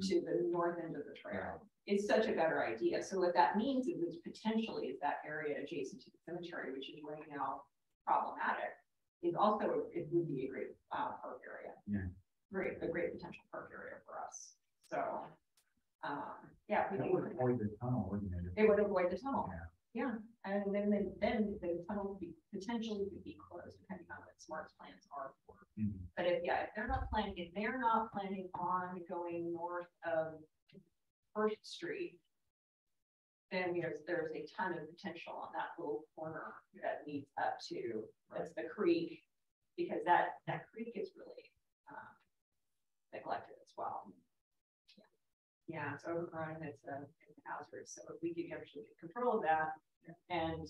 to the north end of the trail. It's such a better idea. So what that means is potentially is that area adjacent to the cemetery, which is right now problematic, is also, it would be a great park area. Yeah. A great potential park area for us. So yeah, That would avoid the tunnel, wouldn't it? it would avoid the tunnel. Yeah. Yeah. And then the tunnel would be potentially could be closed depending on what SMART's plans are for. But if they're not planning on going north of First Street, then there's a ton of potential on that little corner that leads up to that's the creek, because that creek is really neglected as well. Yeah, it's overgrown. It's a hazard. So if we could actually get control of that and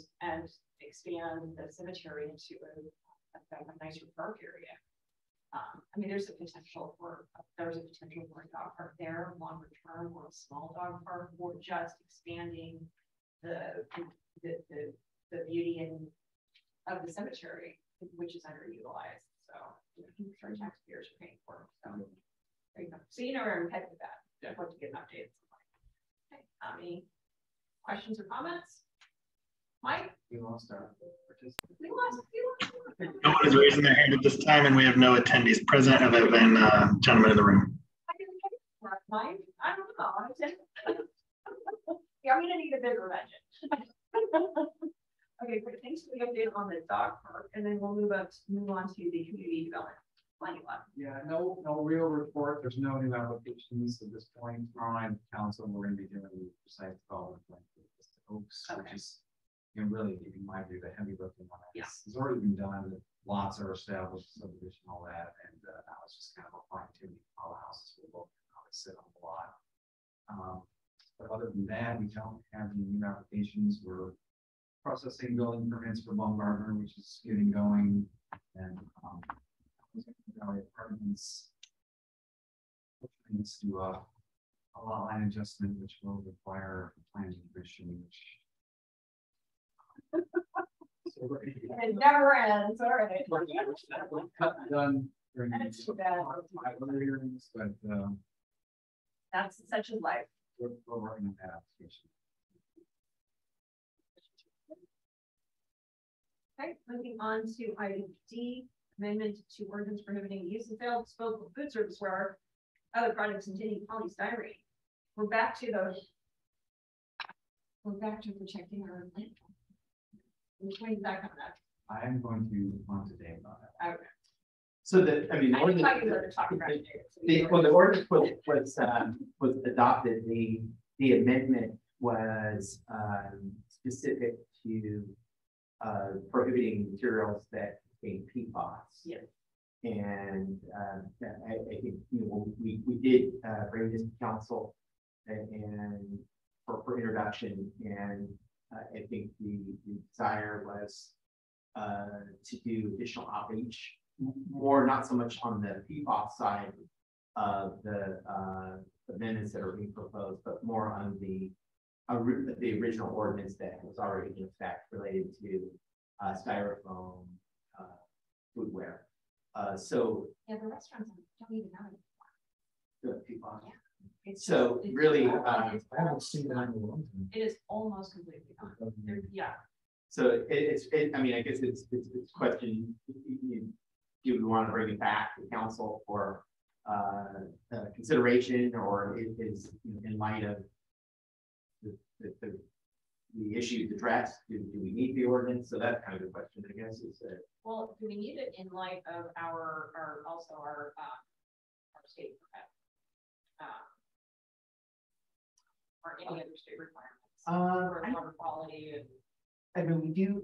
expand the cemetery into a nicer park area. I mean, there's a potential for a dog park there, longer term, or a small dog park, or just expanding the beauty of the cemetery, which is underutilized. So our taxpayers are paying for it. So there you go. So you know where I'm headed with that. I'd love to get an update. Okay. Any questions or comments? Mike? We lost our participants. We lost. No one is raising their hand at this time, and we have no attendees present other than gentlemen in the room. Mike? I don't know. Yeah, I'm gonna need a bigger budget. Okay, but thanks for the update on the dog park, and then we'll move on to the community development planning lab. Yeah, no real report. There's no new applications at this point. Tomorrow night, council, we're going to be doing the precise development plan for the Oaks, which is really, in my view, the heavy lifting on that. Yeah. It's already been done. Lots are established, subdivision, all that, and now it's just kind of a fine tuning. All the houses will look how they sit on the lot. But other than that, we don't have any new applications. We're processing building permits for Baumgartner, which is getting going, and Valley Apartments needs to do a lot line adjustment, which will require a planning commission, which it never ends. All right. done during That's too bad. other hearings, but That's such a life. we're working on that application. Okay, moving on to item D, amendment to ordinance prohibiting the use and sale of disposable food service where other products containing polystyrene. We're back to protecting our land. Which way is that coming up? I am going to respond today about that. Okay. So I just thought you were talking about it. the ordinance was adopted. The amendment was specific to prohibiting materials that contain PFAS. Yes. And I think we did bring this to council and for introduction, and I think the desire was to do additional outreach, more not so much on the PFAS side of the amendments that are being proposed, but more on the original ordinance that was already in effect related to styrofoam foodware. So Yeah, the restaurants don't even know the PFAS. Yeah. It's So just, really, I haven't seen that in a long time. it is almost completely gone. Yeah. so I mean, I guess it's a question. Do we want to bring it back to council for consideration, or is in light of the issues addressed, do we need the ordinance? So that's kind of the question, I guess, is that. Well, do we need it in light of our state or any other state requirements for water quality? And I mean, we do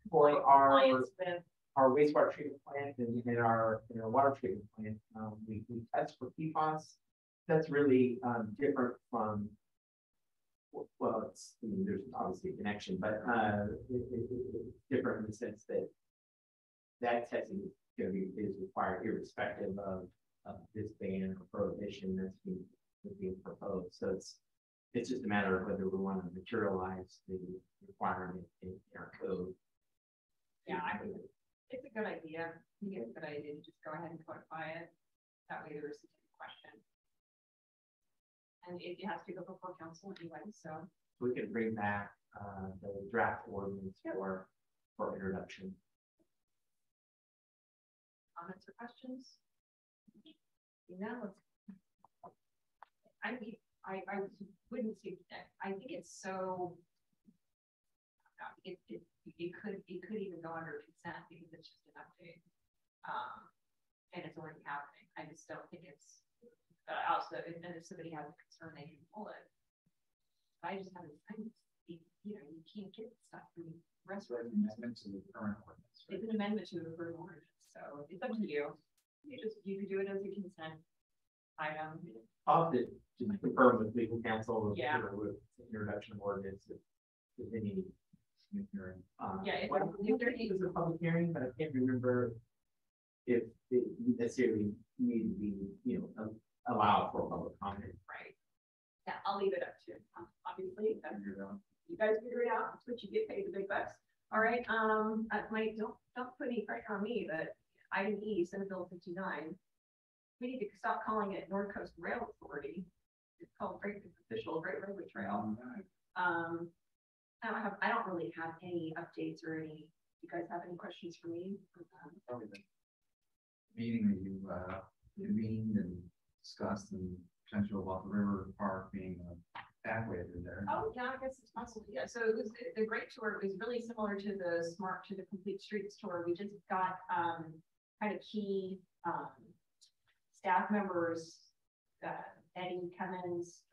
for our compliance with our wastewater treatment plant and in our water treatment plant, we test for PFAS. That's really different from, well, it's, I mean, there's obviously a connection, but it's different in the sense that that testing is required irrespective of this ban or prohibition that's being proposed. So it's just a matter of whether we want to materialize the requirement in our code. Yeah, I think it's a good idea. I think it's a good idea to just go ahead and codify it. That way there is a question. And it has to go before council anyway, so. We can bring back the draft ordinance for introduction. Comments or questions? You know, I wouldn't see that. I think it's so. It could even go under consent because it's just an update, and it's already happening. I just don't think it's. Also, and if somebody has a concern, they can pull it. I just haven't. You know, you can't get stuff from the rest of it. Amendment to the current ordinance. Right? It's an amendment to the current ordinance, so it's up to you. You could do it as a consent item. I'll have to just confirm with legal counsel. Yeah. With introduction of ordinance, if they need. Yeah, if there is a public hearing, but I can't remember if it necessarily need to be, allowed for public comment. Right. Yeah, I'll leave it up to obviously. You guys figure it out. That's what you get paid the big bucks. All right. Don't put any pressure on me, but item E, Senate Bill 59. We need to stop calling it North Coast Rail Authority. It's called Official Great Railway Trail. I don't really have any updates or any. You guys have any questions for me? Probably the meeting that you convened and discussed and potential about the river park being a pathway through there. Oh yeah, I guess it's possible. Yeah. So it was the great tour. It was really similar to the Complete Streets tour. We just got kind of key staff members, Eddie Cummins,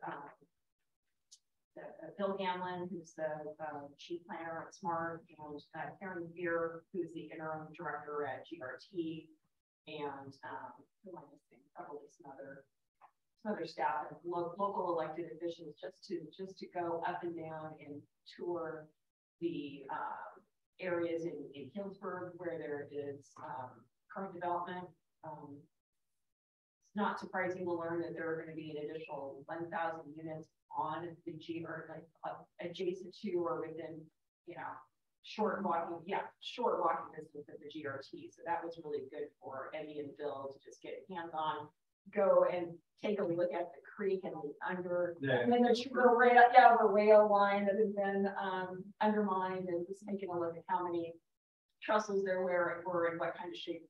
Bill Gamlin, who's the chief planner at SMART, and Karen Beer, who's the interim director at GRT, and who am I missing? Probably some other staff and local elected officials, just to go up and down and tour the areas in Healdsburg where there is current development. It's not surprising to learn that there are going to be an additional 1,000 units on the adjacent to or within, short walking distance of the GRT. So that was really good for Eddie and Bill to just get hands on, go and take a look at the creek and and then there's the rail line that has been undermined, and just taking a look at how many trestles there were and what kind of shape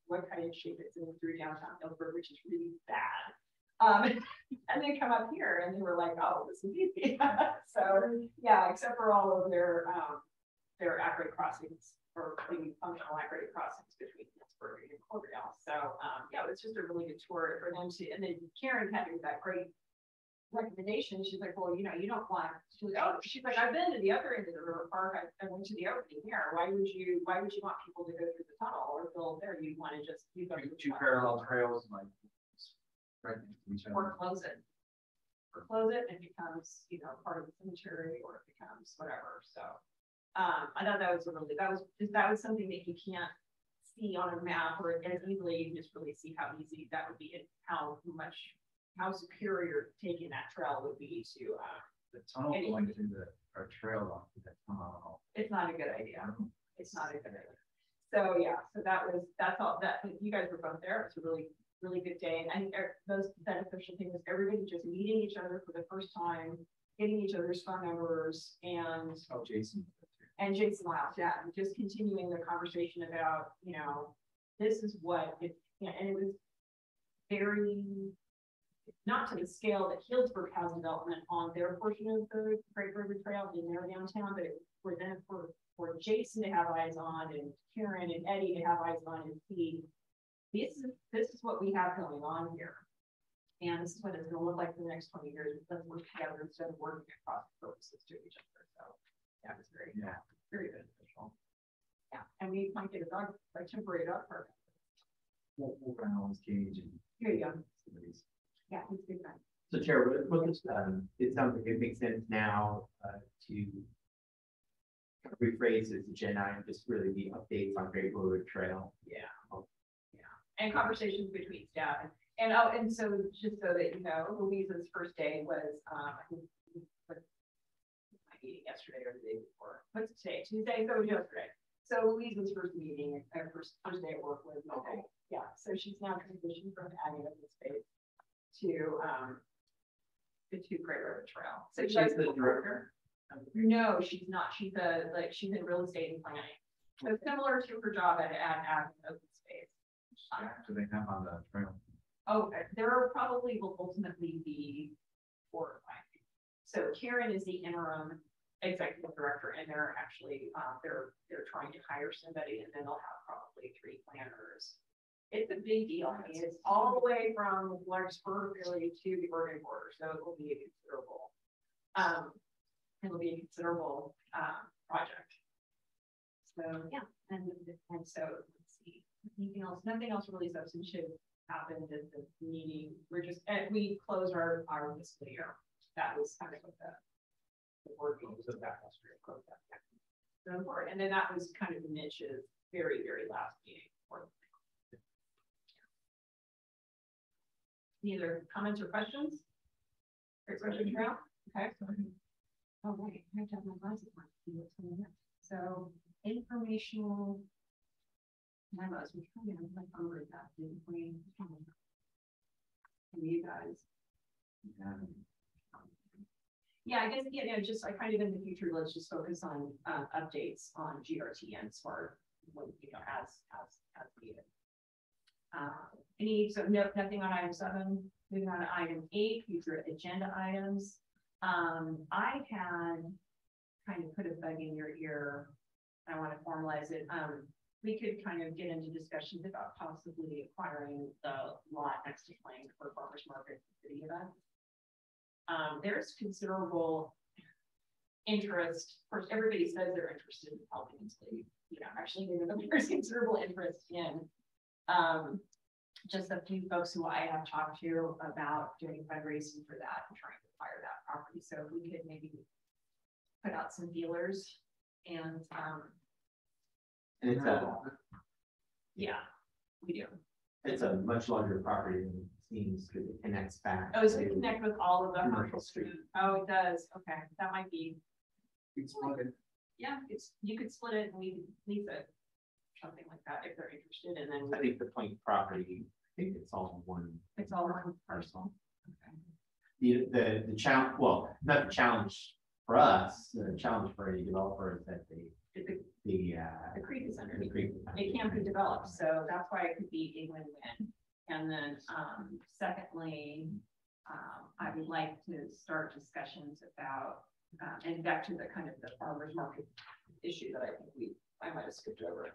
it's in through downtown Healdsburg, which is really bad. And they come up here and they were like, oh, this is easy. So yeah, except for all of their at-grade crossings, or the functional at-grade crossings between Healdsburg and Cloverdale. So yeah, it was just a really good tour for them to, and then Karen having that great recommendation. She's like, well, you don't want to, she's like, I've been to the other end of the river park. I went to the opening here. Why would you want people to go through the tunnel or build there? You want to just two parallel trails, like right next to each other. Or close it. And it becomes, part of the cemetery, or it becomes whatever. So I thought that was something that you can't see on a map or as easily. You just really see how easy that would be and how superior taking that trail would be to the tunnel going through our trail off to that tunnel. It's not a good idea. It's not a good idea. So yeah, so that's all that you guys were both there. It's a really, really good day. And I think those beneficial things was everybody just meeting each other for the first time, getting each other's phone numbers, and Jason Lyles, yeah, and just continuing the conversation about, this is what it, and it was very, not to the scale that Healdsburg has development on their portion of the Great River Trail in their downtown, but it for them, for Jason to have eyes on, and Karen and Eddie to have eyes on, and see, this is what we have going on here. And this is what it's going to look like for the next 20 years. Let's work together instead of working across purposes to each other. So yeah, it's very beneficial. Yeah. and we might get a dog, a temporary dog park. We'll run Alan's cage and Here you go. somebody's. Yeah, it's good. Fun. So Chair, what this, it sounds like it makes sense now to rephrase this agenda item, just really the updates on Great Road Trail. Yeah. And conversations between staff and oh, and so just so that you know, Louisa's first day was I think my meeting yesterday or the day before. What's today? Tuesday, so it was yesterday. So Louisa's first meeting, her first day at work was Monday. Yeah, so she's now transitioned from adding up the space to Great River Trail. So she's the director. No, she's not. She's she's in real estate and planning. So similar to her job at open space. Do they have on the trail? Oh, there probably will ultimately be 4 or 5. So Karen is the interim executive director, and they're actually they're trying to hire somebody, and then they'll have probably 3 planners. It's a big deal. I mean, it's all the way from Larkspur really to the Oregon border, so it will be a considerable project. So yeah, and so let's see. Anything else? Nothing else really substantive happened at the meeting. We're just we closed our fiscal year. That was kind of what the board meeting was about yesterday. So important. And then that was kind of Mitch's very, very last meeting. Any other comments or questions? Great question, Trail. Okay. Oh wait, I have to have my glasses on to see what's going on. So informational memos. We kind of like over that, didn't we? And you guys. Yeah, I guess just I kind of in the future, let's just focus on updates on GRTNs for when as needed. Nothing on item 7. Moving on to item 8, future agenda items. I had kind of put a bug in your ear. I want to formalize it. We could kind of get into discussions about possibly acquiring the lot next to Plank for farmers market city event. There's considerable interest. Of course, everybody says they're interested in helping until actually there's considerable interest in just a few folks who I have talked to about doing fundraising for that and trying to acquire that property. So if we could maybe put out some feelers and it's yeah, we do. It's a much larger property than it seems because it connects back. Oh, so it connect with all of the commercial street. Oh, it does. Okay, that might be. Yeah, you could split it and we could lease it, something like that if they're interested. And then I think the Plank property, I think it's all one. It's all one parcel. Okay. The challenge, well, not the challenge for us. The challenge for any developer is that the creek is under the creek. It can't be developed, so that's why it could be a win-win. And then, secondly, I would like to start discussions about, and back to the kind of the farmers market issue that I think I might have skipped over.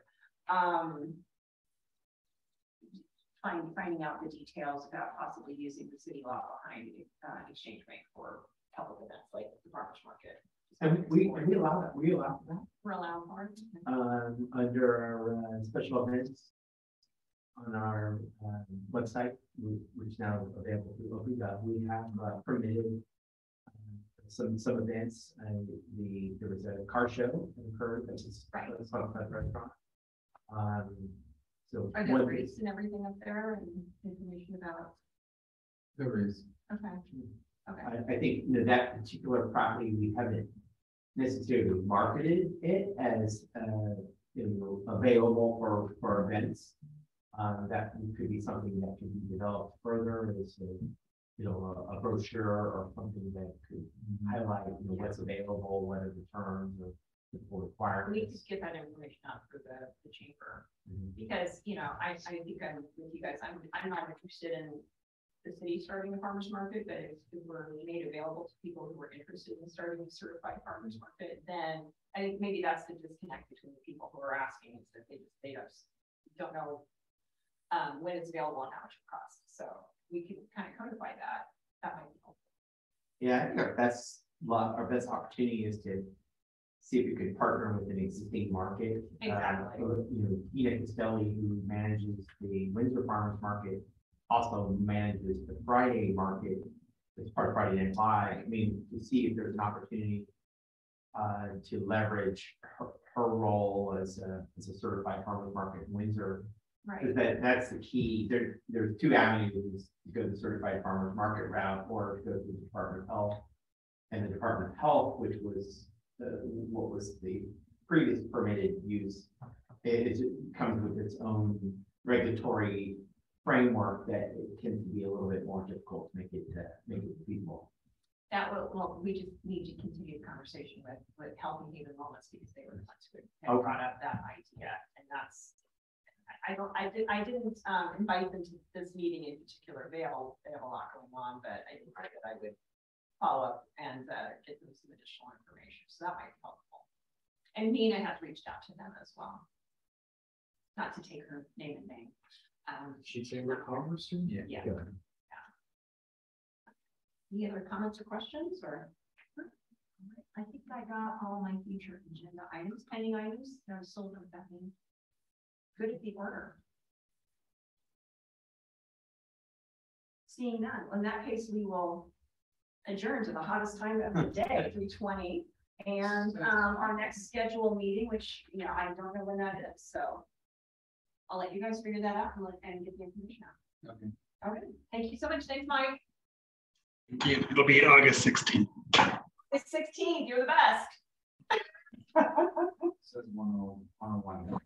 Finding out the details about possibly using the city lot behind Exchange Bank for public events like the farmers market. And we allow that. We allow that. We're allowed for it. Under our special events on our website, which is now available to OPGov, we have permitted some events. There was a car show that occurred. That was a Spotify restaurant. So are there rates and everything up there and information about? There is. Okay. Okay. I think that particular property we haven't necessarily marketed it as available for events. That could be something that could be developed further as a brochure or something that could highlight what's available, what are the terms or the requirements. We need to get that information out for the chamber because I think I'm with you guys. I'm not interested in the city starting a farmers market, but if it were made available to people who were interested in starting a certified farmers market, then I think maybe that's the disconnect between the people who are asking is that they just don't know when it's available and how much it costs. So we can kind of codify that. That might be helpful. Yeah, I think our best opportunity is to see if we could partner with an existing market. Exactly. Ina Castelli, who manages the Windsor Farmers Market, also manages the Friday market as part of Friday Night Live. I mean, to see if there's an opportunity to leverage her role as a certified farmers market in Windsor. Right. That's the key. There's two avenues to go the certified farmers market route or to go to the Department of Health. And the Department of Health, which was what was the previous permitted use, it comes with its own regulatory framework that it tends to be a little bit more difficult to make it feasible. That will, well, we just need to continue the conversation with Health and Human Wellness because they were the ones who had brought up that idea, and that's. I didn't invite them to this meeting in particular. They have a lot going on, but I think that I would follow up and get them some additional information. So that might be helpful. And Nina has reached out to them as well. Not to take her name in vain. She Chamber of Commerce? Yeah. Any other comments or questions? Or I think I got all my future agenda items, pending items that are sold with that mean. Good at the order. Seeing none. In that case, we will adjourn to the hottest time of the day, 3:20, and our next scheduled meeting, which I don't know when that is, so I'll let you guys figure that out and get the information out. Okay. All right. Thank you so much. Thanks, Mike. Thank you. It'll be August 16th. It's 16th. You're the best. Says 101.